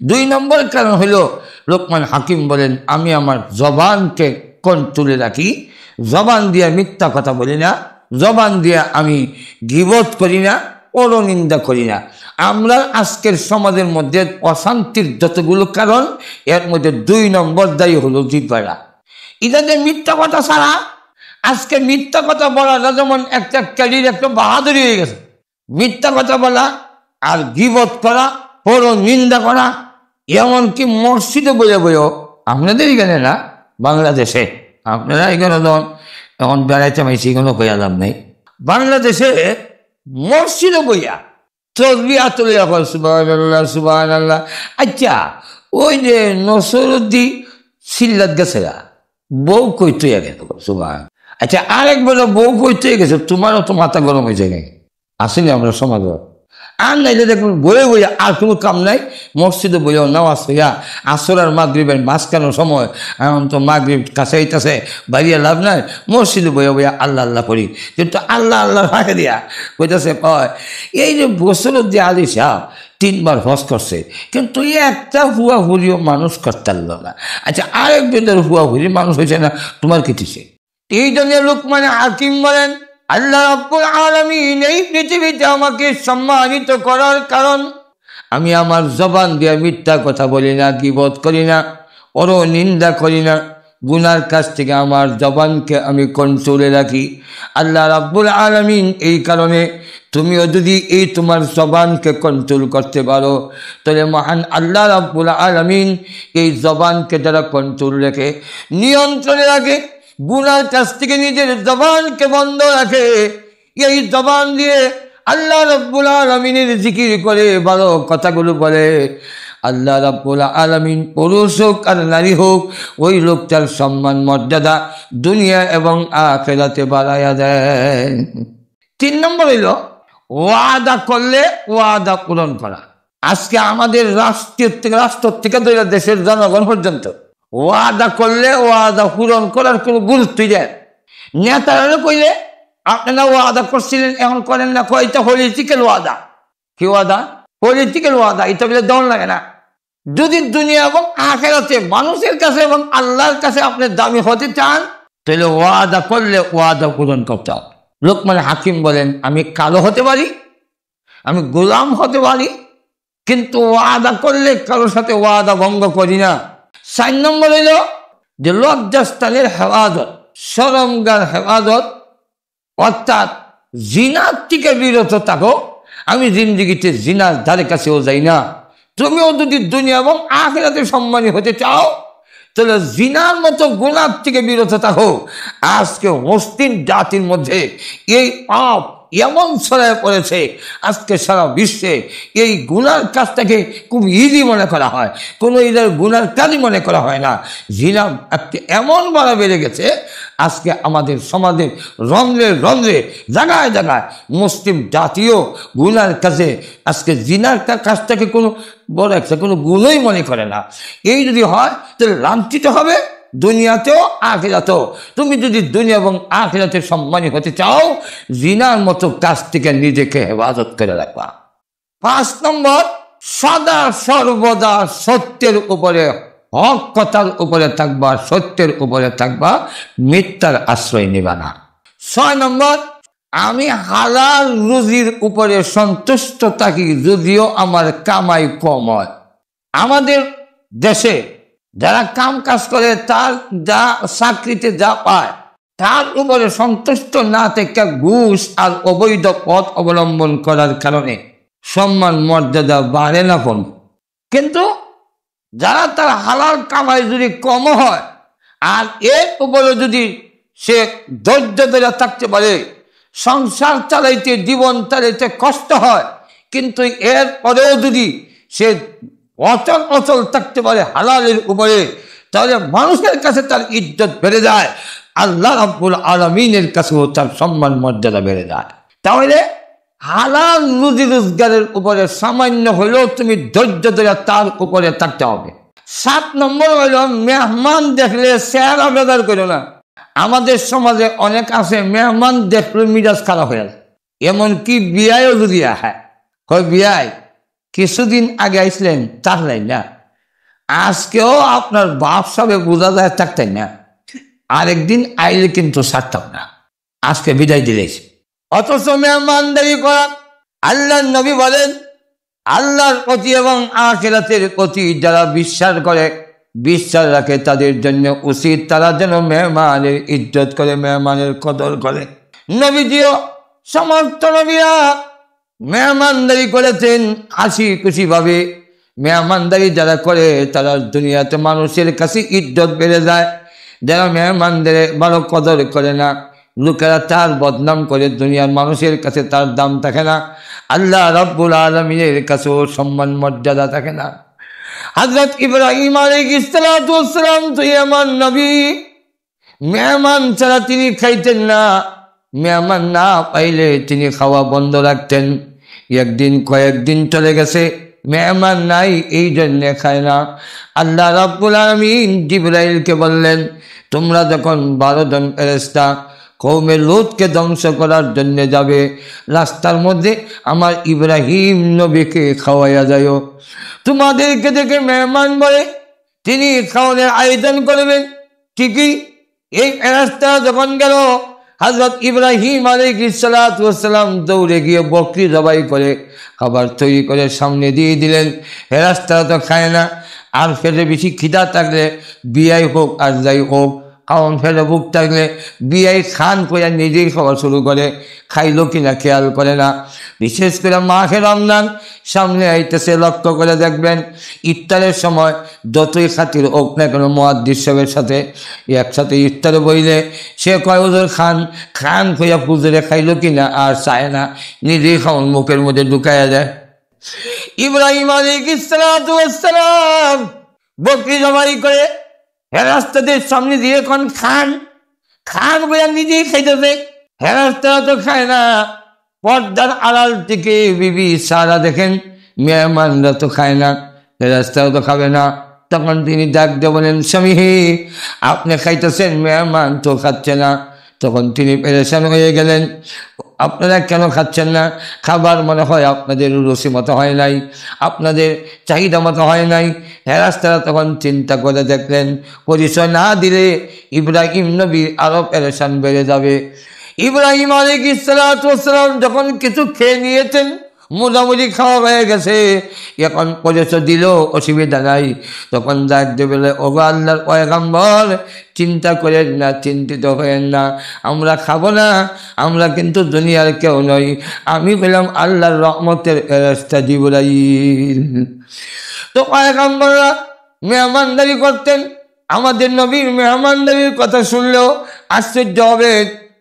[SPEAKER 1] 2 নম্বর কারণ হলো লোকমান হাকিম বলেন আমি আমার জবানকে কন্ট্রোলে রাখি, জবান দিয়ে মিথ্যা কথা বলি না, জবান দিয়ে আমি গীবত করি না, পরনিন্দা করি না। আমরা আজকের সমাজের মধ্যে অশান্তির যতগুলো কারণ, এর মধ্যে 2 নম্বর দায়ী হলো জিহ্বা। এটা যে মিথ্যা কথা ছাড়া, আজকে মিথ্যা কথা বলাটা যেমন একটা ক্যারির একটা বাহাদুরি হয়ে গেছে। মিথ্যা কথা বলা আর গীবত করা, পরনিন্দা করা, এমনকি মসজিদে বলে বলেও, আপনাদের এখানে না, বাংলাদেশে আপনারা এখানে এখন বেড়াইতে মাইছি কোনো কইয়া লাভ নাই। বাংলাদেশে মসজিদে বইয়া তসবিহ তুলিয়া কয় সুবহানাল্লাহ সুবহানাল্লাহ। আচ্ছা ওই যে নসরুদ্দিন সিল্লাত গেছে বউ কইতে গেছে সুবহান। আচ্ছা আরেক বলে বউ কইতে গেছে, তোমারও তো মাথা গরম হয়েছে নাকি? আসেনি আমরা সমাজ আর নাইলে দেখুন বলে বইয়া আর কোনো কাম নাই, মসজিদে বইয়া নামাজ হইয়া আসর আর মাগরিবের মাঝখানো সময়, এখন তো মাগরিব কাছে হইতেছে, বাড়িয়া লাভ নাই, মসজিদে বইয়া বইয়া আল্লাহ আল্লাহ করি। কিন্তু আল্লাহ আল্লাহ রাখে দিয়া কইতেছে কয় এই যে বছরের যে আলী সাহ 3 বার হজ করছে, কিন্তু একটা হুয়া হুড়িও মানুষ করতে পারল না। আচ্ছা আরেকজনের হুয়া হুড়ি মানুষ হয়েছে না, তোমার কি দিছে? এই জন্য লোকমান হাকিম বলেন আল্লাহ রাব্বুল আলামিন এই পৃথিবীতে আমাকে সম্মানিত করার কারণ আমি আমার জবান দিয়ে মিথ্যা কথা বলি না, গীবত করি না, পর নিন্দা করি না, গুনার কাছ থেকে আমার জবানকে আমি কন্ট্রোলে রাখি। আল্লাহ রাব্বুল আলামিন এই কারণে তুমিও যদি এই তোমার জবানকে কন্ট্রোল করতে পারো, তাহলে মহান আল্লাহ রাব্বুল আলামিন এই জবানকে যারা কন্ট্রোল রেখে নিয়ন্ত্রণে রাখে, গুনার কাছ থেকে নিজের জবানকে বন্ধ রাখে, এই জবান দিয়ে আল্লাহ রাব্বুল আলামিনের জিকির করে ভালো কথাগুলো বলে, আল্লাহ রাব্বুল আলামিন পুরুষ হোক আর নারী হোক ওই লোকটার সম্মান মর্যাদা দুনিয়া এবং আখিরাতে বাড়াইয়া দেয়। 3 নম্বর হইল ওয়াদা করলে ওয়াদা পূরণ করা। আজকে আমাদের রাষ্ট্র থেকে ধরে দেশের জনগণ পর্যন্ত ওয়াদা করলে ওয়াদা পূরণ করার কোনো গুরুত্বই দেয়। নেতারা কইলে আপনারা ওয়াদা করছিলেন এখন করেন না, এটা পলিটিক্যাল ওয়াদা। কি ওয়াদা? পলিটিক্যাল ওয়াদা। এটা বলে দল লাগে না। যদি দুনিয়া এবং আখিরাতে মানুষের কাছে এবং আল্লাহর কাছে আপনি দামি হতে চান, তাহলে ওয়াদা করলে ওয়াদা পূরণ করতে হবে। লোকমান হাকিম বলেন আমি কালো হতে পারি, আমি গোলাম হতে পারি, কিন্তু ওয়াদা করলে কারোর সাথে ওয়াদা ভঙ্গ করি না। 4 নম্বর হইল যে লজ্জাস্থানের হেফাজত, শরমগার হেফাজত, অর্থাৎ জিনার থেকে বিরত থাকো। আমি জিন্দিগিতে জিনার ধারে কাছেও যাই না। তুমিও যদি দুনিয়া এবং আখিরাতে সম্মানী হতে চাও, তাহলে জিনার মতো গুনাহ থেকে বিরত থাকো। আজকে মুসলিম জাতির মধ্যে এই পাপ এমন ছড়ায় পড়েছে, আজকে সারা বিশ্বে এই গুনার কাজটাকে খুব ইজি মনে করা হয়, কোনো এদের গুনার কাজই মনে করা হয় না। জিনা একটা এমন বড় বেড়ে গেছে, আজকে আমাদের সমাজের রন্ধ্রে রন্ধ্রে জায়গায় জায়গায় মুসলিম জাতীয় গুনার কাজে আজকে জিনার কাজটাকে কোনো বড় একটা কোনো গুণই মনে করে না। এই যদি হয় তাহলে লাঞ্ছিত হবে দুনিয়াতেও আখিরাতেও। তুমি যদি দুনিয়া এবং আখিরাতে সম্মানী হতে চাও, জিনার মতো কাজ থেকে নিজেকে হেফাজত করে রাখবা। 5 নম্বর সদা সর্বদা সত্যের উপরে, হক কথার উপরে থাকবা, সত্যের উপরে থাকবা, মিথ্যার আশ্রয় নিবা না। 6 নম্বর আমি হালাল রুজির উপরে সন্তুষ্ট থাকি যদিও আমার কামাই কম হয়। আমাদের দেশে যারা কাম কাজ করে তার যা চাকরিতে যা পায় তার উপরে সন্তুষ্ট না থেকে ঘুষ আর অবৈধ পথ অবলম্বন করার কারণে সম্মান মর্যাদা বাড়ে না কম। কিন্তু যারা তার হালাল কামাই যদি কম হয় আর এর উপরে যদি সে ধৈর্য ধরে থাকতে পারে, সংসার চালাইতে জীবন চালাইতে কষ্ট হয়, কিন্তু এর পরেও যদি সে অচল অচল থাকতে পারে হালালের উপরে, তাহলে মানুষের কাছে তার ইজ্জত বেড়ে যায়, আল্লাহ রাব্বুল আলামিনের কাছেও তার সম্মান মর্যাদা বেড়ে যায়। তাহলে হালাল রুজি রোজগারের উপরে সামান্য হলেও তুমি ধৈর্য ধরে তার উপরে থাকতে হবে। 7 নম্বর হইল মেহমান দেখলে চেহারা বেদার করো না। আমাদের সমাজে অনেক আছে মেহমান দেখলে মিজাজ খারাপ হয়ে যায়, এমনকি বিয়ায়ও যদি হয় বিয়ায় কিছুদিন আগে আইসলেন থাকলেন না, আজকেও আপনার বাপ সবে বোঝা যায় থাকতেন না, আরেকদিন আইলে কিন্তু ছাড়তাম না, আজকে বিদায় দিলেছে। অথচ মেহমানদারি করা, আল্লাহর নবী বলেন আল্লাহর প্রতি এবং আখিরাতের প্রতি যারা বিশ্বাস করে, বিশ্বাস রাখে, তাদের জন্য উচিত তারা যেন মেহমানের ইজ্জত করে, মেহমানের কদর করে। নবীজিও সমস্ত নবীরা মেহমানদারি করেছেন হাসি খুশি ভাবে। মেহমানদারি যারা করে তারা দুনিয়াতে মানুষের কাছে ইজ্জত বেড়ে যায়। যারা মেহমানদের ভালো কদর করে না, লোকেরা তার বদনাম করে, দুনিয়ার মানুষের কাছে তার দাম থাকে না, আল্লাহ রাব্বুল আলামিনের কাছেও সম্মান মর্যাদা থাকে না। হযরত ইব্রাহিম আলাইহিস সালাতু ওয়াস সালাম তো আমার নবী, মেহমান ছাড়া তিনি খাইতেন না, মেহমান না পাইলে তিনি খাওয়া বন্ধ রাখতেন। একদিন কয়েকদিন চলে গেছে, মেহমান নাই, এই জন্য খায় না। আল্লাহ রাব্বুল আলামিন জিবরাইলকে বললেন, তোমরা যখন 12 জন ফেরেশতা কওমে লূতকে ধ্বংস করার জন্য যাবে, রাস্তার মধ্যে আমার ইব্রাহিম নবীকে খাওয়াইয়া যাও। তোমাদেরকে দেখে মেহমান বলে তিনি খাওয়ানোর আয়োজন করবেন। ঠিকই এই ফেরেশতা যখন গেল, হযরত ইব্রাহিম আলাইহিস সালাতু ওয়াস সালাম দৌড়ে গিয়ে বকরি জবাই করে খাবার তৈরি করে সামনে দিয়ে দিলেন। ফেরেশতারা তো খায় না, আর ফেলে বেশি খিদা থাকলে বিয়াই হোক আর যাই হোক, কারণ ফেলে বুক থাকলে বিয়াই খান করে নিজেই খাওয়া শুরু করে, খাইলো কিনা খেয়াল করে না। বিশেষ করে মাহে রমজান সামনে আইতেছে, লক্ষ্য করে দেখবেন ইফতারের সময় যতই খাতির হোক না কেন মুয়াদ্দিস সাহেবের সাথে একসাথে ইফতারে বইলে সে কয় হুজুর খান খান কইয়া পুজোরে খাইলো কিনা আর চায় না, নিজেই খাওয়ান মুখের মধ্যে ঢুকাইয়া দেয়। ইব্রাহিম আলাইহিস সালাতু ওয়াস সালাম বকরি জবাই করে ফেরেশতাদের সামনে দিয়ে কোন খান খান বলে নিজেই খাইতেছে। ফেরেশতারা তো খায় না। পর্দার আড়াল থেকে বিবি সারা দেখেন মেহমানরা তো খায় না, ফেরেশতারা তো খাবে না। তখন তিনি ডাক দিয়ে বলেন, স্বামী আপনি খাইতেছেন, মেহমান তো খাচ্ছে না। তখন তিনি পেরেশান হয়ে গেলেন, আপনারা কেন খাচ্ছেন না? খাবার মনে হয় আপনাদের রুচি মতো হয় নাই, আপনাদের চাহিদা মতো হয় নাই। ফেরেশতারা তখন চিন্তা করে দেখলেন পরিচয় না দিলে ইব্রাহিম নবী আরো পেরেশান বেড়ে যাবে। ইব্রাহিম আলাইহিস সালাতু ওয়াস সালাম যখন কিছু খেয়ে নিয়েছেন, মোটামুটি খাওয়া হয়ে গেছে, এখন পরিচয় দিল অসুবিধা নাই। তখন ডাক দিয়ে বলে, ওগো আল্লাহর পয়গম্বর, চিন্তা করেন না, চিন্তিত হয়েন না, আমরা খাবো না, আমরা কিন্তু দুনিয়ার কেউ নই, আমি বললাম আল্লাহর রহমতের ফেরেশতা জিবরাইল। তো পয়গম্বররা মেহমানদারি করতেন, আমাদের নবীর মেহমানদারির কথা শুনলেও আশ্চর্য হবে,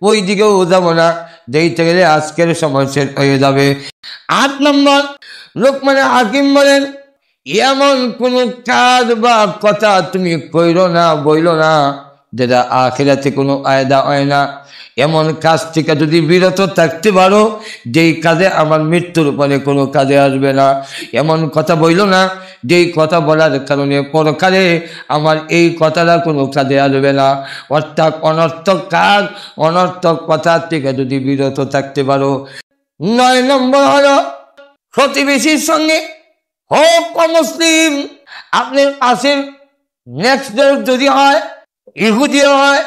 [SPEAKER 1] ওই দিকেও যাব না, যেইতে গেলে আজকের সময় শেষ হয়ে যাবে। 8 নম্বর, লোকমান হাকিম বলেন, এমন কোন কাজ বা কথা তুমি কইরো না, বইল না যেটা আখিরাতে কোনো আয়দা হয় না। এমন কাজ থেকে যদি বিরত থাকতে পারো যেই কাজে আমার মৃত্যুর পরে কোনো কাজে আসবে না, এমন কথা বইল না যেই কথা বলার কারণে পরকালে আমার এই কথাটা কোনো কাজে আসবে না। অর্থাৎ অনর্থক কাজ, অনর্থক কথা থেকে যদি বিরত থাকতে পারো। 9 নম্বর হলো, প্রতিবেশীর সঙ্গে হোক অমুসলিম, আপনার পাশের নেক্সট ডোর যদি হয়, ইহুদি হয়,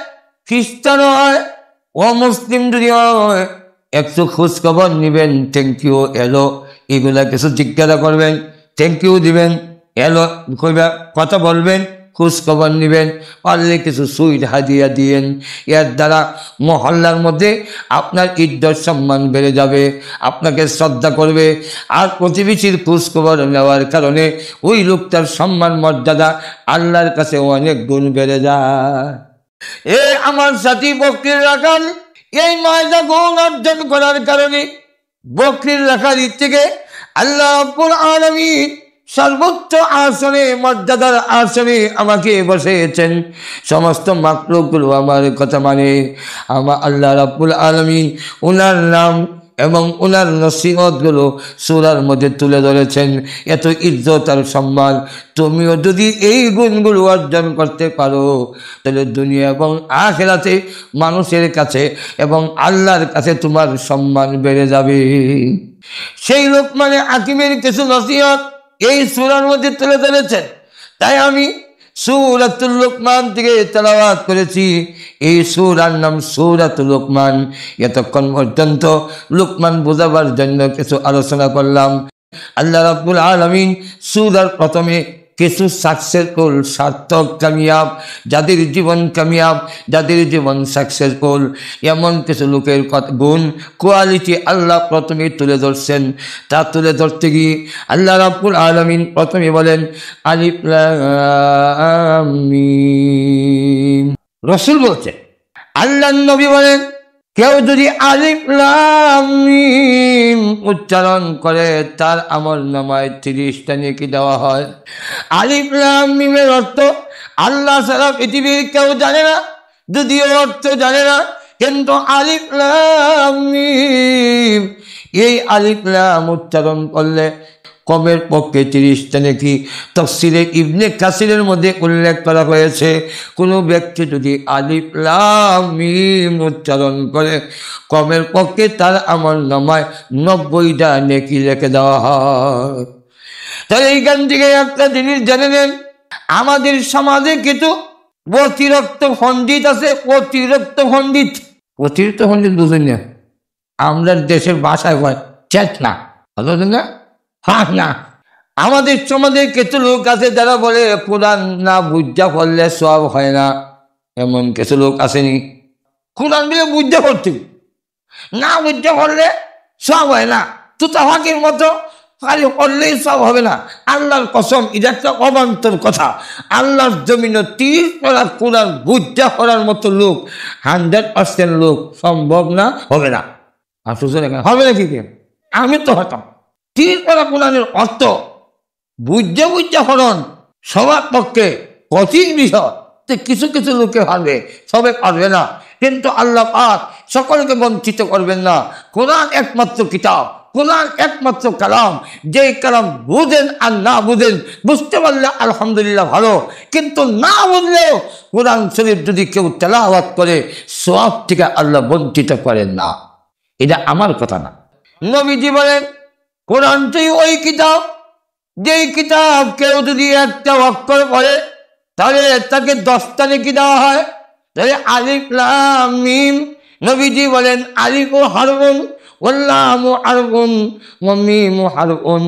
[SPEAKER 1] খ্রিস্টান হয়, অমুসলিম যদি হয়, একটু খোঁজ খবর নিবেন, থ্যাংক ইউ এলো, এগুলা কিছু জিজ্ঞাসা করবেন, থ্যাংক ইউ দিবেন, এলো কইবা, কথা বলবেন, খোঁজ খবর নিবেন, পারলে কিছু সুইট হাদিয়া দিয়েন। এর দ্বারা মহল্লার মধ্যে আপনার ইজ্জত সম্মান বেড়ে যাবে, আপনাকে শ্রদ্ধা করবে, আর প্রতিবেশীর খোঁজ খবর নেওয়ার কারণে ওই লোকটার সম্মান মর্যাদা আল্লাহর কাছে অনেক গুণ বেড়ে যায়। আমার সাথী বকরির রাখাল এই 9টা গুণ অর্জন করার কারণে বকরির রাখাল থেকে আল্লাহ রাব্বুল আলামিন সর্বোচ্চ আসনে, মর্যাদার আসনে আমাকে বসেছেন। সমস্ত মাখলুকগুলো আমার কথা মানে, আমার আল্লাহ রাব্বুল আলামিন ওনার নাম এবং ওনার নসিহতগুলো সূরার মধ্যে তুলে ধরেছেন। এত ইজ্জত আর সম্মান, তুমিও যদি এই গুণগুলো অর্জন করতে পারো তাহলে দুনিয়া এবং আখিরাতে মানুষের কাছে এবং আল্লাহর কাছে তোমার সম্মান বেড়ে যাবে। সেই লোকমান হাকিমের কিছু নসিহত এই সূরার মধ্যে তুলে ধরেছেন, তাই আমি সূরাতুল লোকমান থেকে তেলাওয়াত করেছি। এই সূরার নাম সূরাতুল লোকমান। এতক্ষণ পর্যন্ত লোকমান বোঝাবার জন্য কিছু আলোচনা করলাম। আল্লাহ রাব্বুল আলামিন সূরার প্রথমে কিছু সাকসেসফুল, সার্থক, কামিয়াব, যাদের জীবন কামিয়াব, যাদের জীবন সাকসেসফুল, এমন কিছু লোকের গুণ, কোয়ালিটি আল্লাহ প্রথমে তুলে ধরছেন। তা তুলে ধরতে গিয়ে আল্লাহ রাব্বুল আলামিন প্রথমে বলেন আলিফ লাম মিম। রসুল বলছে। আল্লাহ নবী বলেন, কেউ যদি আলিফ লাম মিম উচ্চারণ করে তার আমল নামায় 30টা নেকি দেওয়া হয়। আলিফ লাম মিমের অর্থ আল্লাহ ছাড়া পৃথিবীর কেউ জানে না, যদিও অর্থ জানে না, কিন্তু আলিফ লাম মিম, এই আলিফ লাম উচ্চারণ করলে কমের পক্ষে 30টা নেকি। তাফসীরে ইবনে কাসিরের মধ্যে উল্লেখ করা হয়েছে, কোনো ব্যক্তি যদি আলিফ লাম মিম উচ্চারণ করে কমের পক্ষে তার আমল নামায় 90টা নেকি লিখে দেওয়া হয়। তাহলে এইখান থেকে একটা জিনিস জেনে নেন, আমাদের সমাজে কিছু অতিরিক্ত পণ্ডিত আছে। অতিরিক্ত পণ্ডিত বুঝেন না, আমরা দেশের ভাষায় হয় চেত না, না হাক না। আমাদের সমাজে কিছু লোক আছে যারা বলে কোরআন না বুঝা পড়লে সব হয় না। এমন কিছু লোক আসেনি, কোরআন বলে বুঝা পড়তে, না বুঝা পড়লে সব হয় না। তুতা ফাঁকির মতো খালি পড়লেই সব হবে না। আল্লাহর কসম, এটা একটা অবান্তর কথা। আল্লাহর জমিনে 30 পড়া কোরআন বুঝা পড়ার মতো লোক 100% লোক সম্ভব না, হবে না। আর সুযোগ হবে না কি? আমি তো হতাম। 30 পড়া কোরআনের অর্থ বুঝা হরণ সবার পক্ষে কঠিন বিষয়। কিছু কিছু লোকে পারবে, সবে পারবে না। কিন্তু আল্লাহ পাক সকলকে বঞ্চিত করবেন না। কোরআন একমাত্র কিতাব, কোরআন একমাত্র কালাম, যে কালাম বুঝেন আর না বুঝেন, বুঝতে পারলে আলহামদুলিল্লাহ ভালো, কিন্তু না বুঝলেও কোরআন শরীফ যদি কেউ তেলাওয়াত করে সওয়াব থেকে আল্লাহ বঞ্চিত করেন না। এটা আমার কথা না। নবীজি বলেন, কোরআনটাই ওই কিতাব, যেই কিতাব কেউ যদি একটা অক্ষর পড়ে তাহলে তাকে 10টা নেকি দেওয়া হয়। তাহলে আলিফ লাম মিম, নবীজি বলেন আলিফ হারফুন ওয়াল লাম হারফুন ওয়া মিম হারফুন।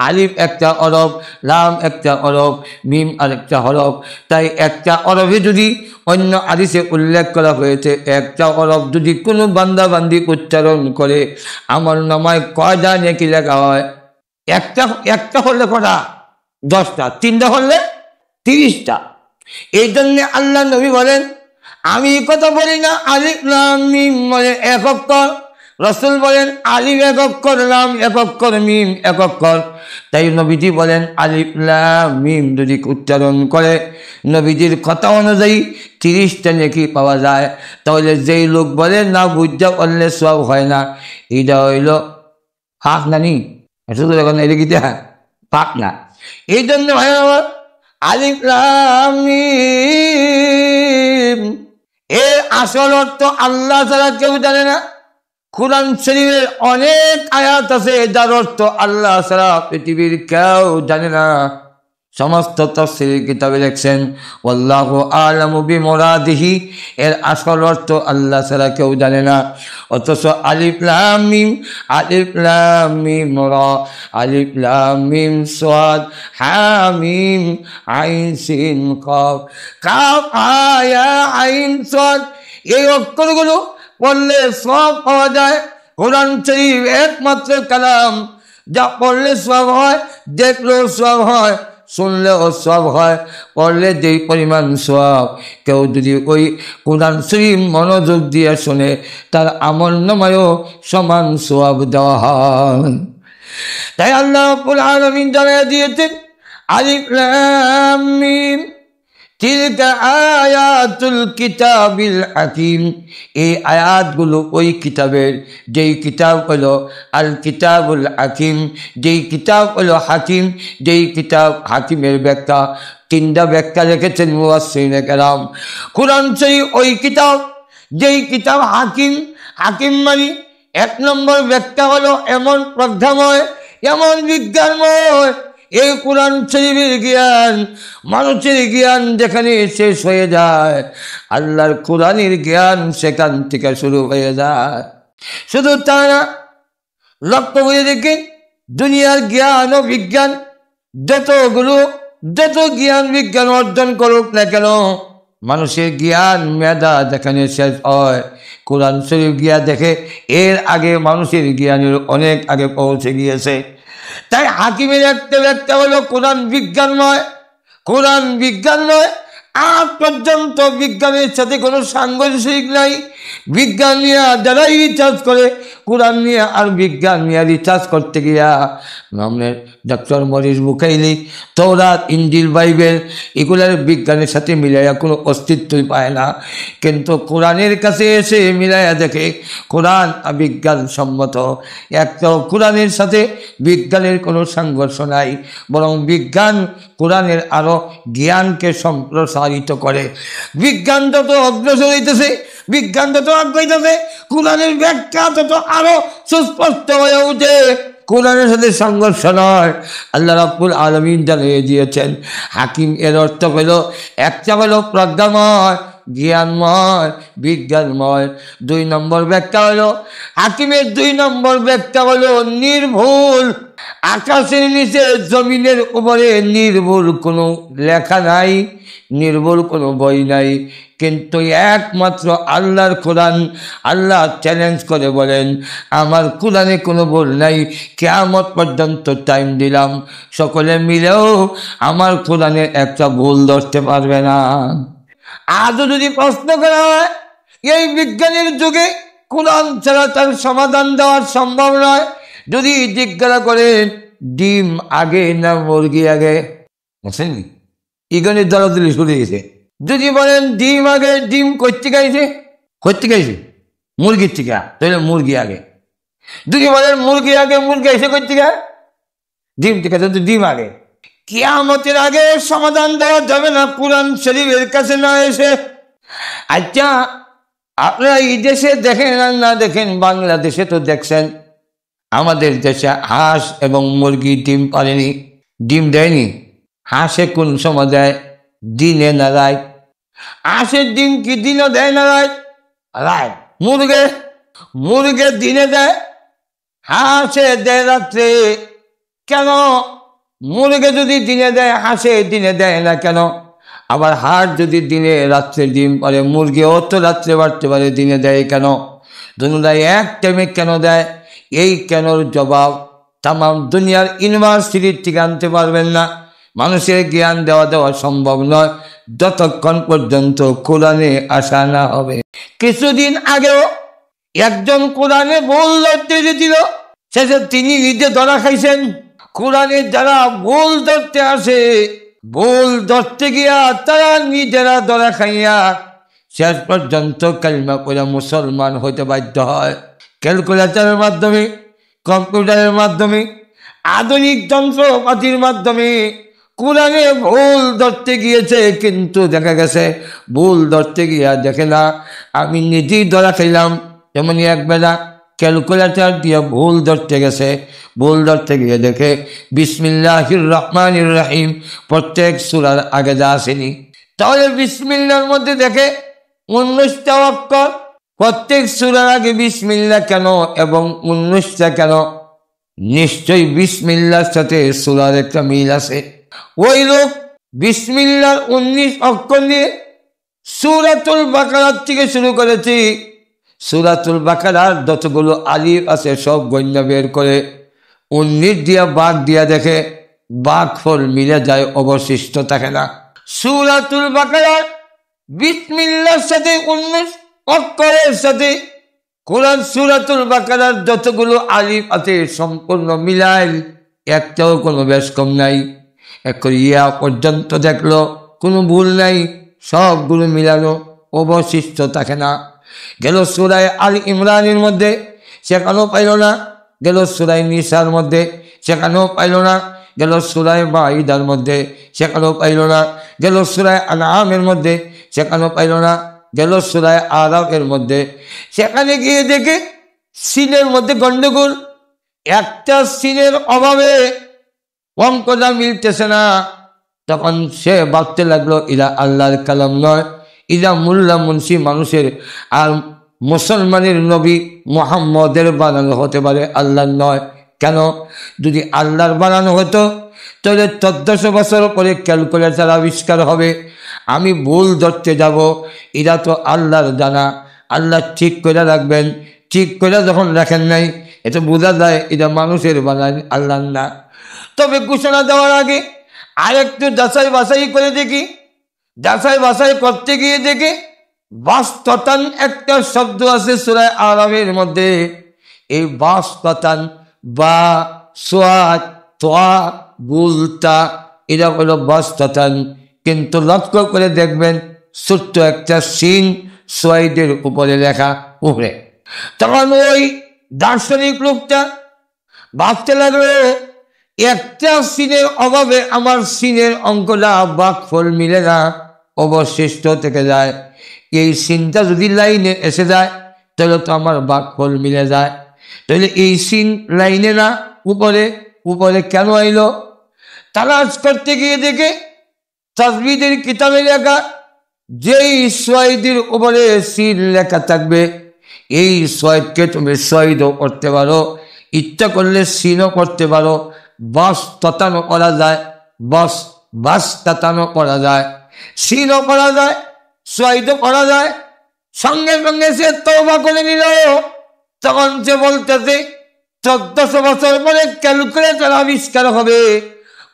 [SPEAKER 1] আলিফ একটা হরফ, লাম একটা হরফ, মিম আরেকটা হরফ। তাই একটা হরফে যদি অন্য হাদিসে উল্লেখ করা হয়েছে, একটা হরফ যদি কোনো বান্দা বান্দি উচ্চারণ করে আমার নামায় কয়টা নেকি লেখা হয়? একটা হলে কটা? 10টা। 3টা হলে 30টা। এই জন্য আল্লাহ নবী বলেন, আমি কথা বলি না আলিফ লাম মিম বলে 1 অক্ষর, রাসূল বলেন আলিফ 1 অক্ষর, লাম 1 অক্ষর, মিম 1 অক্ষর। তাই নবীজি বলেন আলিফ লাম মিম যদি উচ্চারণ করে নবীজির কথা অনুযায়ী 30টা নেকি পাওয়া যায়। তাহলে যেই লোক বলে না বুঝা পড়লে সব হয় না, এটা হইল হাক নানি, শুধু এখন এদিকে পাক না। এই জন্য ভাই আমার আলিফ লাম মিম এর আসল অর্থ আল্লাহ ছাড়া কেউ জানে না। কুরআন শরীফের অনেক আয়াত আছে যার অর্থ আল্লাহ ছাড়া পৃথিবীর কেউ জানে না। সমস্ত তাফসীরের কিতাবে লেখছেন আল্লাহু আ'লামু বিমুরাদিহি, এর আসল অর্থ আল্লাহ ছাড়া কেউ জানে না। অথচ আলিফ লাম মিম, আলিফ লাম মিম রা, আলিফ লাম মিম সাদ, হা মিম আইন সিন কাফ, কাফ আয়া আইন সাদ, এই অক্ষরগুলো পড়লে সব পাওয়া যায়। কোরআন শরীফ একমাত্র কালাম যা পড়লে সব হয়, দেখলেও সব হয়, শুনলেও সব হয়। পড়লে যেই পরিমাণ সওয়াব, কেউ যদি ওই কোরআন শরীফ মনোযোগ দিয়ে শুনে তার আমল নামায়ও সমান সওয়াব দেওয়া হয়। তাই আল্লাহ রাব্বুল আলামিন জানিয়ে দিয়েছেন আলিফ লাম মিম তিলকা আয়াতুল কিতাবিল হাকিম। এই আয়াতগুলো ওই কিতাবের, যেই কিতাব হলো আল কিতাবুল হাকিম, যেই কিতাব হলো হাকিম, যেই কিতাব হাকিমের ব্যাখ্যা। 3টা ব্যাখ্যা রেখেছেন মুফাসসিরিনে কেরাম। কুরআন শরীফ ওই কিতাব, যেই কিতাব হাকিম। হাকিম মানে 1 নম্বর ব্যাখ্যা হলো এমন প্রজ্ঞাময়, এমন বিজ্ঞানময়। এই কোরআন শরীফের জ্ঞান, মানুষের জ্ঞান যেখানে শেষ হয়ে যায়, আল্লাহর কোরআনের জ্ঞান সেখান থেকে শুরু হয়ে যায়। শুধু তা না, লক্ষ্য করে দেখেন দুনিয়ার জ্ঞান ও বিজ্ঞান যত জ্ঞান বিজ্ঞান অর্জন করুক না কেন, মানুষের জ্ঞান মেধা যেখানে শেষ হয়, কোরআন শরীফ গিয়া দেখে এর আগে মানুষের জ্ঞানের অনেক আগে পৌঁছে গিয়েছে। তাই হাকিমের একটা ব্যাখ্যা হলো কোরআন বিজ্ঞানময়। কোরআন বিজ্ঞানময় আজ পর্যন্ত বিজ্ঞানের সাথে কোনো সাংঘর্ষিক নাই। বিজ্ঞান নিয়ে যারাই রিচার্জ করে, কোরআন নিয়ে আর বিজ্ঞান নিয়ে রিচার্জ করতে গিয়া আমাদের ডক্টর মরিস বুখাইলি, তৌরাত, ইনজিল, বাইবেল এগুলার বিজ্ঞানের সাথে মিলাইয়া কোনো অস্তিত্বই পায় না। কিন্তু কোরআনের কাছে এসে মিলাইয়া দেখে কোরআন বিজ্ঞান সম্মত। একটাও কোরআনের সাথে বিজ্ঞানের কোনো সংঘর্ষ নাই, বরং বিজ্ঞান কোরআনের আরো জ্ঞানকে সম্প্রসারিত করে। বিজ্ঞান যত অগ্রসর হইতেছে, বিজ্ঞান যত আগাইতেছে, কোরআনের ব্যাখ্যা তত আরো সুস্পষ্ট হয়ে উঠে। কোরআনের সাথে সংঘর্ষ নয়। আল্লাহ রাব্বুল আলামিন জানিয়ে দিয়েছেন, হাকিম এর অর্থ হলো একটা হলো প্রজ্ঞাময়, জ্ঞানময়, বিজ্ঞানময়। 2 নম্বর ব্যাখ্যা হলো, হাকিমের 2 নম্বর ব্যাখ্যা হলো নির্ভুল। আকাশের নিচে জমিনের উপরে নির্ভুল কোনো লেখা নাই, নির্ভুল কোনো বই নাই, কিন্তু একমাত্র আল্লাহর কোরআন। আল্লাহ চ্যালেঞ্জ করে বলেন, আমার কোরআনে কোনো ভুল নাই, কিয়ামত পর্যন্ত টাইম দিলাম, সকলে মিলেও আমার কোরআনে একটা ভুল ধরতে পারবে না। আজও যদি প্রশ্ন করা হয়, এই বিজ্ঞানের যুগে কোরআন ছাড়া তার সমাধান দেওয়া সম্ভব নয়। যদি জিজ্ঞাসা করেন ডিম আগে না মুরগি আগে, বুঝছেন, ইগনের দলাদলি শুরু গেছে। যদি বলেন ডিম আগে, ডিম করতে গাইছে, মুরগির থেকে, তাহলে মুরগি আগে। যদি বলেন মুরগি আগে, মুরগি এসে করতে গা ডিম থেকে, তাহলে ডিম আগে। কিয়ামতের আগে সমাধান দেওয়া যাবে না কোরআন শরীফের কাছে না এসে। আচ্ছা, আপনারা এই দেশে দেখেন আর না দেখেন, বাংলাদেশে তো দেখছেন, আমাদের দেশে হাঁস এবং মুরগি ডিম পারেনি, ডিম দেয়নি। হাঁসে কোন সময় দেয়? দিনে না রাত। হাঁসের ডিম কি দিনও দেয় না রাত? রাত। মুরগে দিনে দেয়, হাঁসে দেয় রাত্রে। কেন? মুরগে যদি দিনে দেয়, হাঁসে দিনে দেয় না কেন? আবার হাঁস যদি দিনে রাত্রে ডিম পারে, মুরগিও তো রাত্রে বাড়তে পারে, দিনে দেয় কেন? দুটোটাই এক টাইমে কেন দেয়? এই কেনর জবাব তাম দুনিয়ার ইউনিভার্সিটির থেকে আনতে পারবেন না। মানুষের জ্ঞান দেওয়া সম্ভব নয় যতক্ষণ পর্যন্ত কোরআনে আসা না হবে। কিছুদিন আগেও একজন কোরআনে ভুল ধরতে গেছিল, শেষে তিনি নিজে ধরা খাইছেন। কোরআনে যারা ভুল ধরতে আসে, ভুল ধরতে গিয়া তারা নিজেরা ধরা খাইয়া শেষ পর্যন্ত কালিমা পড়ে মুসলমান হইতে বাধ্য হয়। ক্যালকুলেটরের মাধ্যমে, কম্পিউটারের মাধ্যমে, আধুনিক যন্ত্রপাতির মাধ্যমে কোরআনে ভুল ধরতে গিয়েছে, কিন্তু দেখা গেছে ভুল ধরতে গিয়া দেখে না, আমি নিজেই ধরা খাইলাম। এমনই একবেলা ক্যালকুলেটর দিয়ে ভুল ধরতে গেছে, ভুল ধরতে গিয়ে দেখে বিসমিল্লাহির রহমানির রহিম প্রত্যেক সূরার আগে যা আসেনি। তাহলে বিসমিল্লার মধ্যে দেখে 19টা অক্ষর, প্রত্যেক সূরার আগে বিসমিল্লাহ কেন এবং 19টা কেন? নিশ্চয়ই বিসমিল্লার সাথে সূরার একটা মিল আছে। ওই লোক বিসমিল্লার 19 অক্ষর নিয়ে সূরাতুল বাকারা থেকে শুরু করেছি। সূরাতুল বাকারার যতগুলো আলিফ আছে সব গণ্য বের করে 19 দিয়া বাঘ দিয়া দেখে বাঘ ফল মিলে যায়, অবশিষ্ট থাকে না। সূরাতুল বাকারার বিসমিল্লার সাথে 19 অক্ষরের সাথে কোরআন সূরাতুল বাকারার যতগুলো আলিফ আছে সম্পূর্ণ মিলাইল, একটাও কোনো বেশ কম নাই। এক ইয়া পর্যন্ত দেখলো কোনো ভুল নাই, সবগুলো মিলানো, অবশিষ্ট থাকে না। গেল সূরা আল ইমরানের মধ্যে, সেখানেও পাইল না। গেল সূরা নিসার মধ্যে, সেখানেও পাইল না। গেল সূরা মাইদার মধ্যে, সেখানেও পাইল না। গেল সূরা আনআমের মধ্যে, সেখানেও পাইল না। গেল সূরা আরাফের মধ্যে, সেখানে গিয়ে দেখে সিনের মধ্যে গন্ডগোল, একটা সিনের অভাবে অঙ্কটা মিলতেছে না। তখন সে ভাবতে লাগলো ইরা আল্লাহর কালাম নয়, ইরা মোল্লা মুন্সি মানুষের আর মুসলমানের নবী মুহাম্মদের বানানো হতে পারে, আল্লাহর নয়। কেন? যদি আল্লাহর বানানো হতো তাহলে 1400 বছর পরে ক্যালকুলেটর আবিষ্কার হবে, আমি ভুল ধরতে যাব। এরা তো আল্লাহর জানা, আল্লাহ ঠিক করে রাখবেন। ঠিক করে যখন রাখেন নাই, এটা বোঝা যায় এটা মানুষের বানান, আল্লাহর না। তবে ঘোষণা দেওয়ার আগে আরেকটু যাচাই বাছাই করে দেখি, যাচাই বাছাই করতে গিয়ে দেখে বাস্ততান একটা শব্দ আছে সূরা আরাফের মধ্যে। এই বাস্ততান বা সোয়াদ তোয়া গুলতা এরা হলো বাস্ততান, কিন্তু লক্ষ্য করে দেখবেন ছোট্ট একটা সিন সোয়াইদের উপরে লেখা উপরে। তখন ওই দার্শনিক লোকটা ভাবতে লাগলো একটা সিনের অভাবে আমার সিনের অঙ্কটা বাকফল মিলে না, অবশিষ্ট থেকে যায়। এই সিনটা যদি লাইনে এসে যায় তাহলে তো আমার বাকফল মিলে যায়, তাহলে এই সিন লাইনে না উপরে, উপরে কেন আইলো? তালাশ করতে গিয়ে দেখে তাজবিদের কিতাবে লেখা যেই সোয়াইদের উপরে সিন লেখা থাকবে এই সোয়াইদকে তুমি সোয়াইদও করতে পারো, ইচ্ছা করলে সিনও করতে পারো, বাস ততানো করা যায়, বাস তাতানো করা যায়, সিনও করা যায়, সোয়াইদও করা যায়। সঙ্গে সঙ্গে সে তওবা করে নিল। তখন সে বলতেছে 1400 বছর পরে ক্যালকুলেটর আবিষ্কার হবে,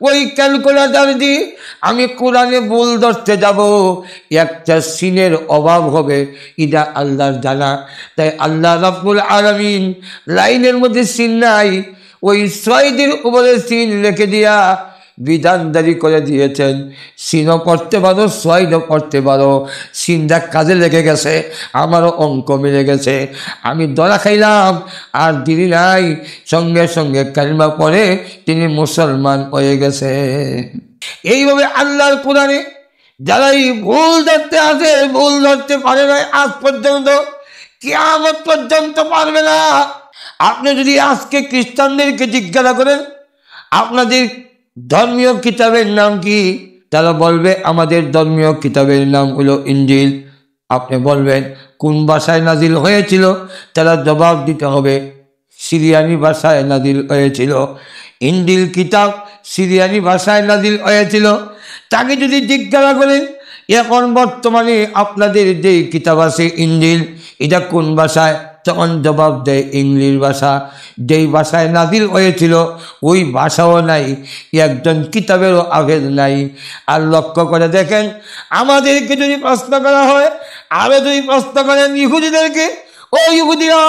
[SPEAKER 1] ওই ক্যালকুলেটর দিয়ে আমি কোরআনে ভুল ধরতে যাব, একটা সিনের অভাব হবে, এটা আল্লাহর জানা। তাই আল্লাহ রাব্বুল আলামিন লাইনের মধ্যে সিন নাই, ওই সোয়াইদের উপরে সিন লিখে দিয়া বিধান জারি করে দিয়েছেন, সিনও করতে পারো সোয়াইদও করতে পারো। সিনটা কাজে লেগে গেছে, আমারও অঙ্ক মিলে গেছে, আমি ধরা খাইলাম আর দেরি নাই, সঙ্গে সঙ্গে কালিমা পড়ে তিনি মুসলমান হয়ে গেছে। এইভাবে আল্লাহর কোরআনে যারাই ভুল ধরতে আসে, ভুল ধরতে পারে না আজ পর্যন্ত, কিয়ামত পর্যন্ত পারবে না। আপনি যদি আজকে খ্রিস্টানদেরকে জিজ্ঞাসা করেন আপনাদের ধর্মীয় কিতাবের নাম কি, তারা বলবে আমাদের ধর্মীয় কিতাবের নাম হলো ইনজিল। আপনি বলবেন কোন ভাষায় নাজিল হয়েছিল, তারা জবাব দিতে হবে সিরিয়ানি ভাষায় নাজিল হয়েছিল। ইনজিল কিতাব সিরিয়ানি ভাষায় নাজিল হয়েছিল। তাকে যদি জিজ্ঞাসা করেন এখন বর্তমানে আপনাদের যে কিতাব আছে ইনজিল এটা কোন ভাষায়, তখন জবাব দেয় ইংলিশ ভাষা। যেই ভাষায় নাজিল হয়েছিল ওই ভাষাও নাই, একজন কিতাবেরও আভেদ নাই। আর লক্ষ্য করে দেখেন আমাদেরকে যদি প্রশ্ন করা হয়, আরো যদি প্রশ্ন করেন ইহুদিদেরকে, ও ইহুদিরা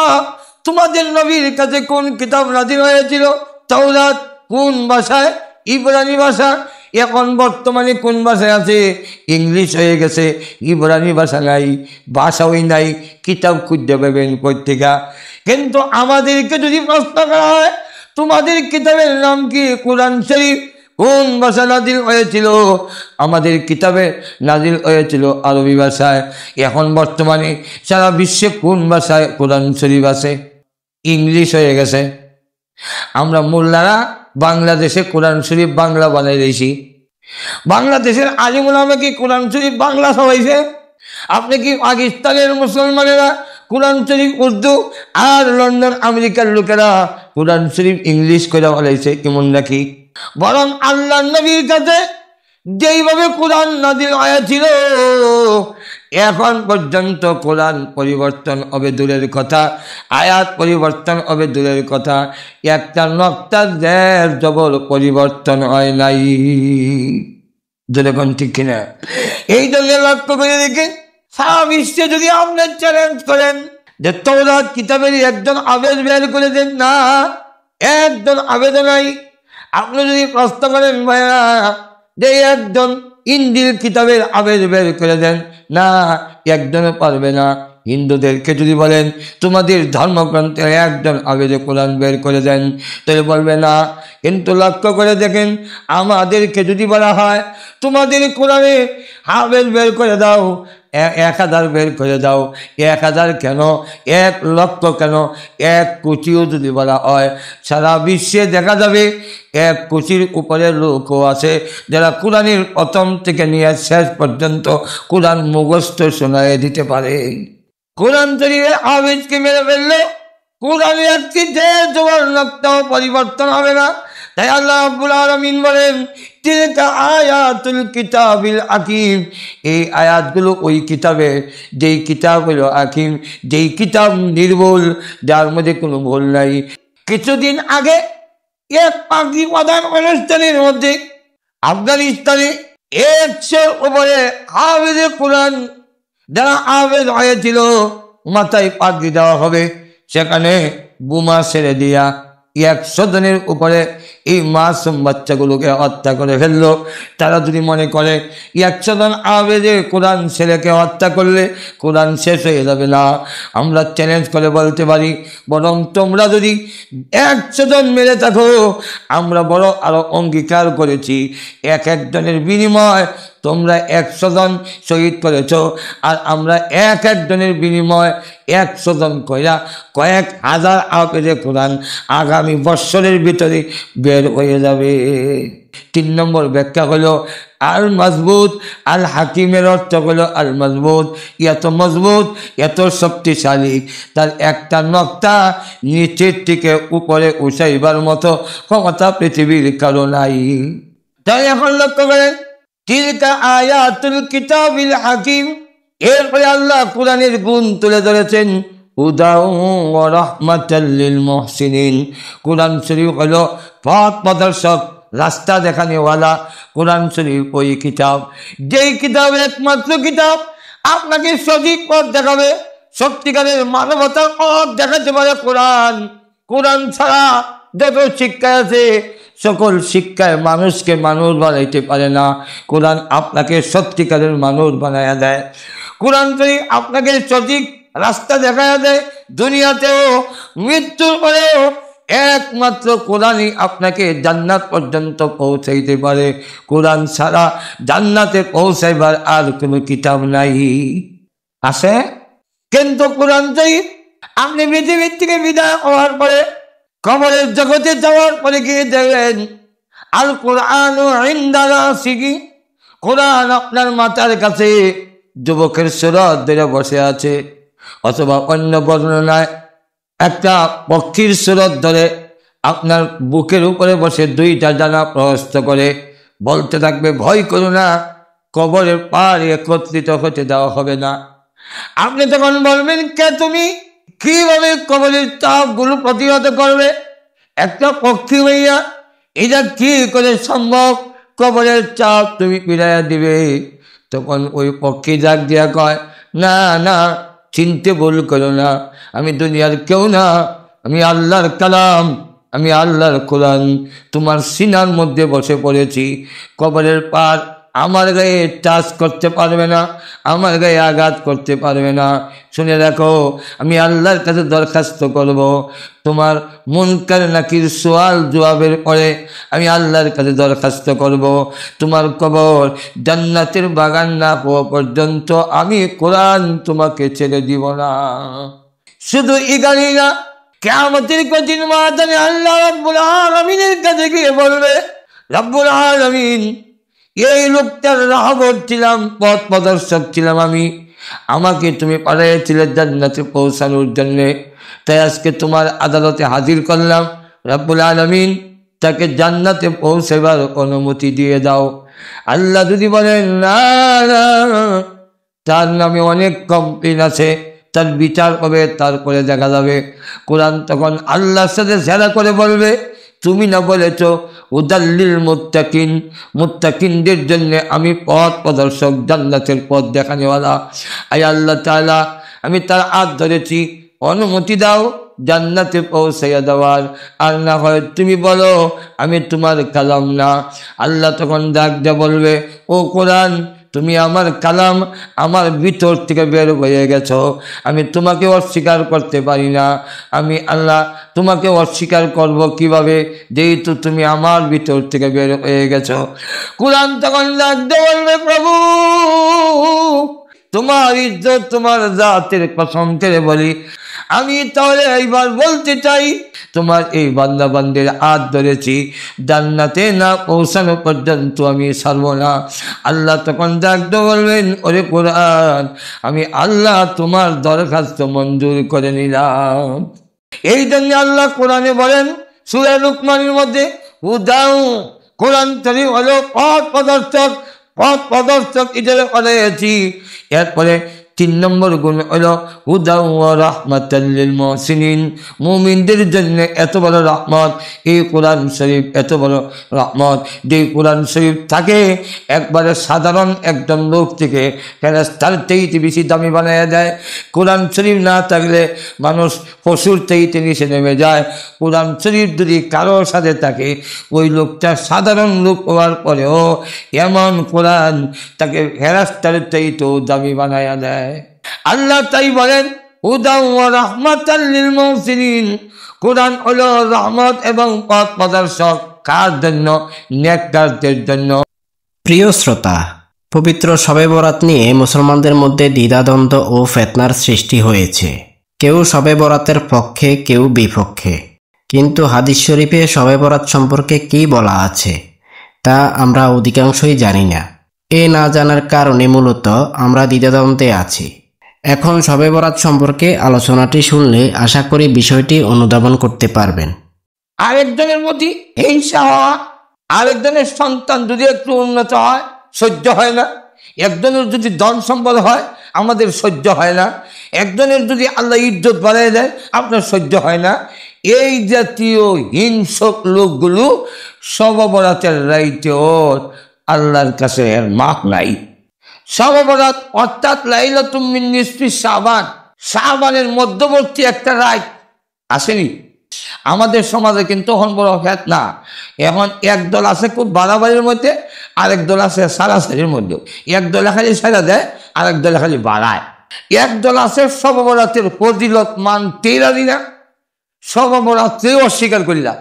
[SPEAKER 1] তোমাদের নবীর কাছে কোন কিতাব নাজিল হয়েছিল, তাওরাত কোন ভাষায়, ইব্রানি ভাষা। এখন বর্তমানে কোন ভাষায় আছে, ইংলিশ হয়ে গেছে, ইব্রানি ভাষা নাই, ভাষাই নাই, কিতাব খুঁজতে পাবেন পত্রিকা। কিন্তু আমাদেরকে যদি প্রশ্ন করা হয় তোমাদের কিতাবের নাম কি, কোরআন শরীফ কোন ভাষা নাজিল হয়েছিল, আমাদের কিতাবে নাজিল হয়েছিল আরবি ভাষায়। এখন বর্তমানে সারা বিশ্বে কোন ভাষায় কোরআন শরীফ আছে, ইংলিশ হয়ে গেছে। আমরা মোল্লারা বাংলাদেশে কোরআন শরীফ বাংলা বানাই দিয়েছি, বাংলাদেশের আলিম উলামা কি কোরআন শরীফ বাংলা সবাইছে? আপনি কি পাকিস্তানের মুসলমানেরা কোরআন শরীফ উর্দু আর লন্ডন আমেরিকার লোকেরা কোরআন শরীফ ইংলিশ করে বলাইছে কেমন নাকি? বরং আল্লাহ নবীর কাছে যেইভাবে কোরআন নাজিল হয়েছিল এখন পর্যন্ত কোরআন পরিবর্তন হবে দূরের কথা, আয়াত পরিবর্তন হবে দূরের কথা, একটা নক্তা জের জবর পরিবর্তন হয় নাই। যেরকম ঠিক কিনা? এই জন্য লক্ষ্য করে দেখে সারা বিশ্বে যদি আপনি চ্যালেঞ্জ করেন যে তাওরাত কিতাবের একজন আবেদ বের করে দেন, না একজন আবেদ নাই। আপনি যদি প্রশ্ন করেন ভাইয়া যে একজন ইনজিল কিতাবের আবেদ বের করে দেন, না একজনও পারবে না। হিন্দুদেরকে যদি বলেন তোমাদের ধর্মগ্রন্থে একজন আবেদে কোরআন বের করে দেন, তাহলে বলবে না। কিন্তু লক্ষ্য করে দেখেন আমাদেরকে যদি বলা হয় তোমাদের কোরআনে আবেদ বের করে দাও, 1000 বের করে দাও, 1000 কেন, 1 লক্ষ কেন, 1 কোটিও যদি বলা হয়, সারা বিশ্বে দেখা যাবে 1 কোটির উপরে লোকও আছে যারা কোরআনের প্রথম থেকে নিয়ে শেষ পর্যন্ত কোরআন মুখস্থ শোনায় দিতে পারে। কোরআন শরীফের আবেদকে মেরে ফেললে কোরআনের একটি জবর নক্তাও পরিবর্তন হবে না। তাই আল্লাহ রাব্বুল আলামিন বলেন তিলকা আয়াতুল কিতাবিল হাকিম, এই আয়াতগুলো ওই কিতাবে, যেই কিতাব হলো হাকিম, যেই কিতাব নির্ভুল, যার মধ্যে কোনো ভুল নাই। কিছুদিন আগে এক পাখি প্রধান অনুষ্ঠানের মধ্যে আফগানিস্তানে 100 উপরে হাফেজে কোরআন যারা হাফেজ হয়েছিল মাথায় পাগড়ি দেওয়া হবে, সেখানে বোমা ছেড়ে দিয়া 100 জনের উপরে এই মাসুম বাচ্চাগুলোকে হত্যা করে ফেললো। তারা যদি মনে করে 100 জন আবেদে কোরআন ছেলেকে হত্যা করলে কোরআন শেষ হয়ে যাবে, না, আমরা চ্যালেঞ্জ করে বলতে পারি বরং তোমরা যদি 100 জন মেরে থাকো, আমরা বড় আরো অঙ্গীকার করেছি এক একজনের বিনিময় তোমরা 100 জন শহীদ করেছ, আর আমরা এক একজনের বিনিময় 100 জন কইরা কয়েক হাজার আবেদে কোরআন আগামী বৎসরের ভিতরে বের হয়ে যাবে। 3 নম্বর ব্যাখ্যা হলো আল মজবুত। আল হাকিমের অর্থ হলো আল মজবুত, এত মজবুত এত শক্তিশালী, তার একটা নকটা নিচের থেকে উপরে উঠাইবার মতো ক্ষমতা পৃথিবীর কারো নাই। তাই এখন লক্ষ্য করেন তিলকা আয়াতুল কিতাবিল হাকিম। এরপরে আল্লাহ কোরআনের গুণ তুলে ধরেছেন হুদাউ ওয়া রাহমাতাল লিল মুহসিনিন। কোরআন শরীফ হলো পথ প্রদর্শক, রাস্তা দেখানেওয়ালা। কোরআন শরীফ ওই কিতাব, যেই কিতাব একমাত্র কিতাব আপনাকে সঠিক পথ দেখাবে, সত্যিকারের মানবতার পথ দেখাতে পারে কোরআন। কোরআন ছাড়া যত শিক্ষা আছে সকল শিক্ষায় মানুষকে মানুষ বানাইতে পারে না, কোরআন আপনাকে সত্যিকারের মানুষ বানাইয়া দেয়। কোরআন যদি আপনাকে সঠিক রাস্তা দেখাইয়া দেয় দুনিয়াতেও মৃত্যুর পরেও, একমাত্র কোরআনই আপনাকে জান্নাত পর্যন্ত পৌঁছাইতে পারে। কোরআন ছাড়া জান্নাতে পৌঁছাইবার আর কোনো কিতাব নাই। আছে কিন্তু কোরআন যদি আপনি পৃথিবীর থেকে বিদায় হওয়ার পরে কবরের জগতে যাওয়ার পরে গিয়ে দেখবেন আল কোরআন ইনদা সিগি, কোরআন আপনার মাথার কাছে যুবকের সুরত ধরে বসে আছে, অথবা অন্য বর্ণনায় একটা পক্ষীর সুরত ধরে আপনার বুকের উপরে বসে 2টা ডানা প্রহস্ত করে বলতে থাকবে ভয় করো না, কবরের পার একত্রিত হতে দেওয়া হবে না। আপনি তখন বলবেন কে তুমি, কিভাবে কবরের চাপগুলো প্রতিহত করবে? একটা পক্ষী হইয়া এটা কি করে সম্ভব কবরের চাপ তুমি পিড়াইয়া দিবে? তখন ওই পক্ষী ডাক দিয়া কয় না না, চিনতে ভুল করো না, আমি দুনিয়ার কেউ না, আমি আল্লাহর কালাম, আমি আল্লাহর কোরআন তোমার সিনার মধ্যে বসে পড়েছি। কবরের পার আমার গায়ে টাচ করতে পারবে না, আমার গায়ে আঘাত করতে পারবে না। শুনে রাখো, আমি আল্লাহর কাছে দরখাস্ত করব, তোমার মুনকার নাকির সওয়াল জবাবের পরে আমি আল্লাহর কাছে দরখাস্ত করব, তোমার কবর জান্নাতের বাগান না হওয়া পর্যন্ত আমি কোরআন তোমাকে ছেড়ে দিব না। শুধু ইগানি না, কিয়ামতের কঠিন ময়দানে আল্লাহ রাব্বুল আলামিনের কাছে গিয়ে বলবে রাব্বুল আলামিন, এই লোকটার রাহবর ছিলাম, পথ প্রদর্শক ছিলাম আমি, আমাকে তুমি পাঠিয়েছিলে জান্নাতে পৌঁছানোর জন্য, তাই আজকে তোমার আদালতে হাজির করলাম। রাব্বুল আলামিন তাকে জান্নাতে পৌঁছাবার অনুমতি দিয়ে দাও। আল্লাহ যদি বলেন না না, তার নামে অনেক কমপ্লেন আছে, তার বিচার হবে, তারপরে দেখা যাবে। কোরআন তখন আল্লাহর সাথে ঝেড়া করে বলবে তুমি না বলেছ উদাল্লিল মুত্তাকিন, মুত্তাকিনদের জন্য আমি পথ প্রদর্শক, জান্নাতের পথ দেখানেওয়ালা। আয় আল্লাহ তাআলা, আমি তার হাত ধরেছি, অনুমতি দাও জান্নাতে পৌঁছাইয়া দেওয়ার, আর না হয় তুমি বলো আমি তোমার কালাম না। আল্লাহ তখন ডাক দিয়ে বলবে ও কোরআন, তুমি আমার কালাম, আমার ভিতর থেকে বের হয়ে গেছো, আমি তোমাকে অস্বীকার করতে পারি না। আমি আল্লাহ তোমাকে অস্বীকার করব কিভাবে, যেহেতু তুমি আমার ভিতর থেকে বের হয়ে গেছো। কোরআন তখন ডাকতে বলবে প্রভু, তোমার ইজ্জত, তোমার জাতের কসম করে বলি, আমি তাহলে এইবার বলতে চাই তোমার এই বান্দা বান্দির হাত ধরেছি, জান্নাতে না পৌঁছানো পর্যন্ত আমি ছাড়ব না। আল্লাহ তখন ডাকতে বলবেন ওরে কোরআন, আমি আল্লাহ তোমার দরখাস্ত মঞ্জুর করে নিলাম। এই জন্য আল্লাহ কোরআনে বলেন সূরা লুকমানের মধ্যে হুদাউ, কোরআন শরীফ হলো পথ প্রদর্শক, পথ প্রদর্শক হিসেবে করেছি। এরপরে তিন নম্বর গুণ হলো হুদাও ওয়া রাহমাতাল লিল মুহসিনিন, মুমিনদের জন্য এত বড় রহমত এই কোরআন শরীফ, এত বড় রহমত যে কোরআন শরীফ থাকে একবারে সাধারণ একজন লোক থেকে ফেরেশতার চাইতে বেশি দামি বানায়া দেয়। কোরআন শরীফ না থাকলে মানুষ পশুর চাইতে নিচে নেমে যায়। কোরআন শরীফ যদি কারোর সাথে থাকে ওই লোকটা সাধারণ লোক হওয়ার পরেও এমন কোরআন তাকে ফেরেশতার চাইতেও দামি বানায়া দেয়। আল্লাহ তাই বলেন হুদাও ওয়া রাহমাতাল লিল মুহসিনিন, কোরআন হলো রহমত এবং পথ প্রদর্শক কার জন্য? নেককারদের জন্য।
[SPEAKER 2] প্রিয় শ্রোতা, পবিত্র শবে বরাত নিয়ে মুসলমানদের মধ্যে দ্বিধাদ্বন্দ্ব ও ফিতনার সৃষ্টি হয়েছে। কেউ শবে বরাতের পক্ষে, কেউ বিপক্ষে। কিন্তু হাদিস শরীফে শবে বরাত সম্পর্কে কি বলা আছে তা আমরা অধিকাংশই জানি না। এ না জানার কারণে মূলত আমরা দ্বিধাদ্বন্দ্বে আছি। এখন শবে বরাত সম্পর্কে আলোচনাটি শুনলে আশা করি বিষয়টি অনুধাবন করতে পারবেন।
[SPEAKER 1] আরেকজনের মধ্যে হিংসা হওয়া, আরেকজনের সন্তান যদি একটু উন্নত হয় সহ্য হয় না, একজনের যদি ধন সম্পদ হয় আমাদের সহ্য হয় না, একজনের যদি আল্লাহ ইজ্জত বাড়িয়ে দেয় আপনার সহ্য হয় না। এই জাতীয় হিংসক লোকগুলো শবে বরাতের রাইতেও আল্লাহর কাছে এর মাপ নাই। শবে বরাত অর্থাৎ লাইলাতুম মিন নিসফি শাবান, শাবানের মধ্যবর্তী একটা রাত আসেনি। আমাদের সমাজে কিন্তু এখন বড় ফিতনা। এখন একদল আছে খুব বাড়াবাড়ির মধ্যে, আরেক দল আছে সারাসারির মধ্যে। এক দলে খালি সারা দেয়, আরেক দলে খালি বাড়ায়। এক দল আছে শবে বরাতের ফজিলত মানতেই রাজি না, শবে বরাতকেও অস্বীকার করি না।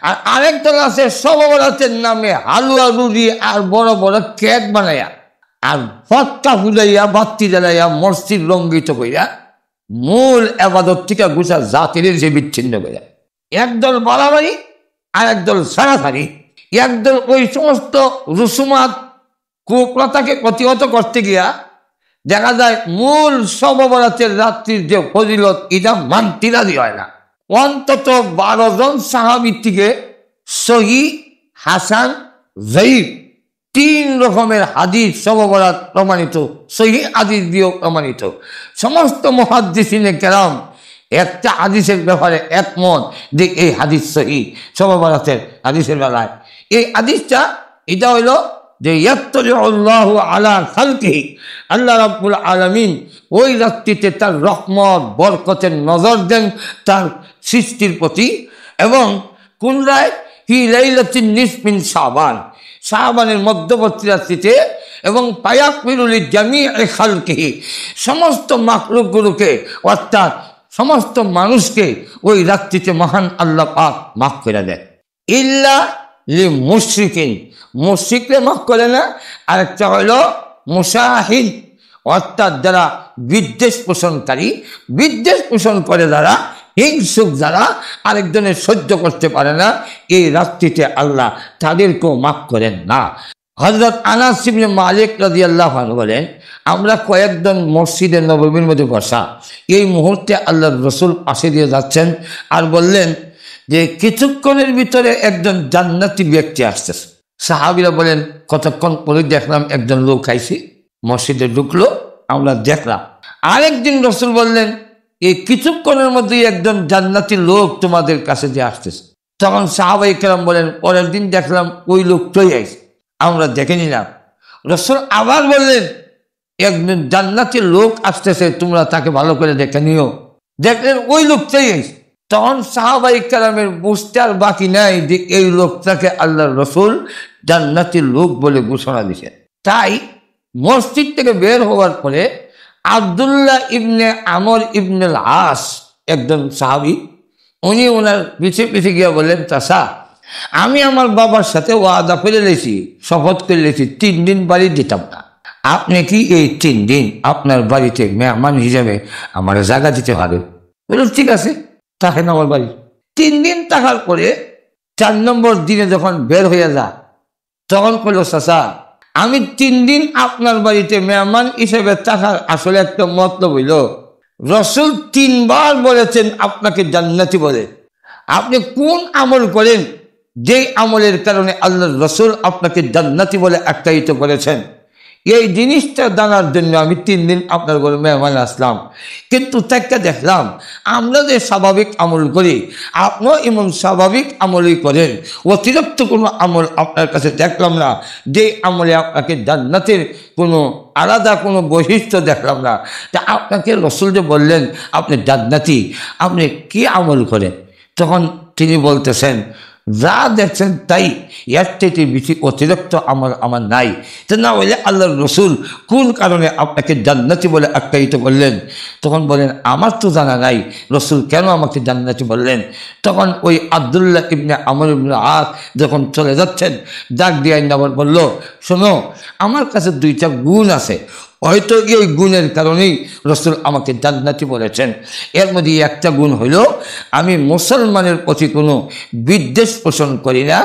[SPEAKER 1] আর আরেক দল আছে শবে বরাতের নামে হালুয়া রুটি আর বড় বড় কেক বানাইয়া আর ফটকা ফুলাইয়া বাতি জ্বালাইয়া মসজিদ রঙ্গিত কইরা মূল আবাদত থেকে গুছা জাতির যে বিচ্ছিন্ন করে। একদল বাড়াবাড়ি আর একদল সারাসারি। একদল ওই সমস্ত রুসুমাত কুপ্রথাকে প্রতিহত করতে গিয়া দেখা যায় মূল শবে বরাতের রাত্রির যে ফজিলত এটা মানতে রাজি হয় না। অন্তত 12 জন সাহাবীর থেকে সহিহ, হাসান, যায়ীফ 3 রকমের হাদিস শবে বরাত প্রমাণিত, সহিহ হাদিস দিয়েও প্রমাণিত। সমস্ত মুহাদ্দিসিনে কেরাম একটা হাদিসের ব্যাপারে একমত যে এই হাদিস সহিহ শবে বরাতের হাদিসের বেলায়। এই হাদিসটা এটা হইল যে ইয়াত্তালিউল্লাহু আলা খালকিহি, আল্লাহ রাব্বুল আলামিন ওই রাত্রিতে তার রহমত বরকতের নজর দেন তার সৃষ্টির প্রতি। এবং কোন রায়? ফি লাইলাতিন নিসফিন শাবান, শাবানের মধ্যবর্তী রাত্রিতে। এবং ফায়াগফিরু লিজামিই খালকিহি, সমস্ত মাখলুকগুলোকে অর্থাৎ সমস্ত মানুষকে ওই রাত্রিতে মহান আল্লাহ পাক মাফ করে দেন। ইল্লা লিল মুশরিকিন, মুশরিকরে মাফ করে না। আরেকটা হলো মুশাহিদ, অর্থাৎ যারা বিদ্বেষ পোষণকারী, বিদ্বেষ পোষণ করে যারা, হিংসুক যারা, আরেকজনের সহ্য করতে পারে না, এই রাত্রিতে আল্লাহ তাদেরকেও মাফ করেন না। হযরত আনাস ইবনে মালিক রাদিয়াল্লাহু আনহু বলেন, আমরা কয়েকজন মসজিদে নববীর মধ্যে বসা, এই মুহূর্তে আল্লাহর রাসূল পাশে দিয়ে যাচ্ছেন আর বললেন যে কিছুক্ষণের ভিতরে একজন জান্নাতি ব্যক্তি আসতেছে। সাহাবীরা বলেন কতক্ষণ পরে দেখলাম একজন লোক আইছে, মসজিদে ঢুকলো, আমরা দেখলাম। আরেকদিন রাসূল বললেন এই কিছুক্ষণের মধ্যেই একজন জান্নাতি লোক তোমাদের কাছে যে আসতেছে। তখন সাহাবায়ে কেরাম বলেন পরের দিন দেখলাম ওই লোকটাই আইছে, আমরা দেখে নিলাম। রাসূল আবার বললেন একজন জান্নাতি লোক আসতেছে, তোমরা তাকে ভালো করে দেখে নিও। দেখলেন ওই লোকটাই আইছে। তখন সাহাবায়ে কেরামের বুঝতে আর বাকি নাই যে এই লোকটাকে আল্লাহর রাসূল জান্নাতি লোক বলে ঘোষণা দিয়েছেন। তাই মসজিদ থেকে বের হওয়ার পরে আব্দুল্লাহ ইবনে আমর ইবনে আস, একজন সাহাবী, উনি ওনার পিছে পিছে গিয়ে বললেন, চাচা আমি আমার বাবার সাথে ওয়াদা করে লেছি, শপথ করে লেছি 3 দিন বাড়ি দিতাম না। আপনি কি এই 3 দিন আপনার বাড়িতে মেহমান হিসেবে আমার জায়গা দিতে পারেন? বলুন ঠিক আছে, থাকেন আমার বাড়ি। 3 দিন থাকার পরে 4 নম্বর দিনে যখন বের হয়ে যায় তখন বলল, চাচা আমি 3 দিন আপনার বাড়িতে মেহমান হিসেবে থাকার আসলে একটা মতলব হইল রাসূল 3 বার বলেছেন আপনাকে জান্নাতি বলে। আপনি কোন আমল করেন যে আমলের কারণে আল্লাহর রাসূল আপনাকে জান্নাতি বলে আখ্যায়িত করেছেন? এই জিনিসটা জানার জন্য আমি 3 দিন আপনার ঘরে মেহমান আসলাম, কিন্তু তাকে দেখলাম আমরা যে স্বাভাবিক আমল করি আপনিও এমন স্বাভাবিক আমলই করেন, অতিরিক্ত কোনো আমল আপনার কাছে দেখলাম না, যে আমলে আপনাকে জান্নাতের কোনো আলাদা কোনো বৈশিষ্ট্য দেখলাম না। তা আপনাকে রসুল যে বললেন আপনি জান্নাতি, আপনি কি আমল করেন? তখন তিনি বলতেছেন, যা দেখছেন তাই, এর থেকে বেশি অতিরিক্ত আমার নাই। তো না হলে আল্লাহর রসুল কোন কারণে আপনাকে জান্নাতি বলে আখ্যায়িত করলেন? তখন বলেন, আমার তো জানা নাই রসুল কেন আমাকে জান্নাতি বললেন। তখন ওই আব্দুল্লাহ ইবনে আমর ইবনে আস যখন চলে যাচ্ছেন, ডাক দিয়ে আবার বলল, শোনো, আমার কাছে 2টা গুণ আছে, হয়তো এই গুণের কারণেই রসুল আমাকে জান্নাতি বলেছেন। এর মধ্যে একটা গুণ হইল, আমি মুসলমানের প্রতি কোনো বিদ্বেষ পোষণ করি না,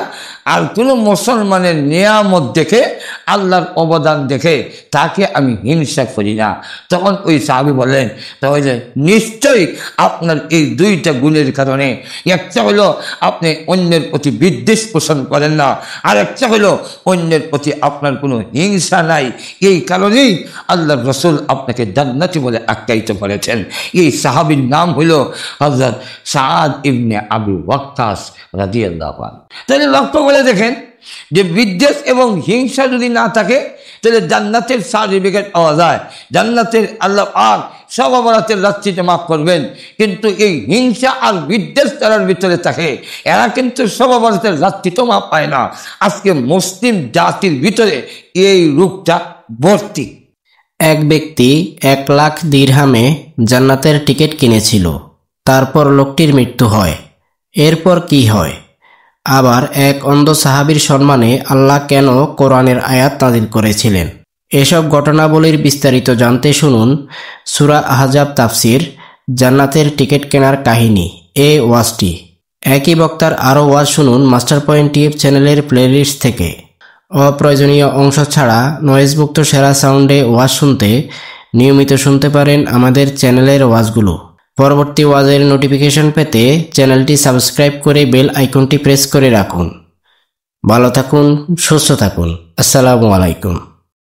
[SPEAKER 1] আর কোনো মুসলমানের নিয়ামত দেখে, আল্লাহর অবদান দেখে তাকে আমি হিংসা করি না। তখন ওই সাহাবী বললেন, তাহলে নিশ্চয়ই আপনার এই 2টা গুণের কারণে, একটা হলো আপনি অন্যের প্রতি বিদ্বেষ পোষণ করেন না, আর একটা হলো অন্যের প্রতি আপনার কোনো হিংসা নাই, এই কারণেই আল্লাহর রসুল আপনাকে জান্নাতি বলে আখ্যায়িত করেছেন। এই সাহাবীর নাম হইল হযরত সাদ ইবনে আবু ওয়াক্কাস রাদিয়াল্লাহু আনহু। তাহলে লক্ষ্য করে দেখেন যে বিদ্বেষ এবং হিংসা যদি না থাকে তাহলে জান্নাতের সার্টিফিকেট পাওয়া যায়, জান্নাতের আল্লাহ পাক সব অপরাধের রাত্রিতে মাফ করবেন। কিন্তু এই হিংসা আর বিদ্বেষ তার ভিতরে থাকে, এরা কিন্তু সব অপরাধের রাত্রিতেও মাফ পায় না। আজকে মুসলিম জাতির ভিতরে এই রূপটা ভর্তি।
[SPEAKER 2] এক ব্যক্তি 1 লাখ দিরহামে জান্নাতের টিকিট কিনেছিল, তারপর লোকটির মৃত্যু হয়। এরপর কি হয়? আবার এক অন্ধ সাহাবীর সম্মানে আল্লাহ কেন কোরআনের আয়াত নাযিল করেছিলেন? এসব ঘটনাবলীর বিস্তারিত জানতে শুনুন সূরা আহজাব তাফসির, জান্নাতের টিকিট কেনার কাহিনী, এই ওয়াজটি। একই বক্তার আরও ওয়াজ শুনুন মাস্টার পয়েন্ট টিএফ চ্যানেলের প্লেলিস্ট থেকে। অপ্রয়োজনীয় অংশ ছাড়া নয়েজমুক্ত সেরা সাউন্ডে ওয়াজ শুনতে নিয়মিত শুনতে পারেন আমাদের চ্যানেলের ওয়াজগুলো। পরবর্তী ওয়াজের নোটিফিকেশন পেতে চ্যানেলটি সাবস্ক্রাইব করে বেল আইকনটি প্রেস করে রাখুন। ভালো থাকুন, সুস্থ থাকুন। আসসালামু আলাইকুম।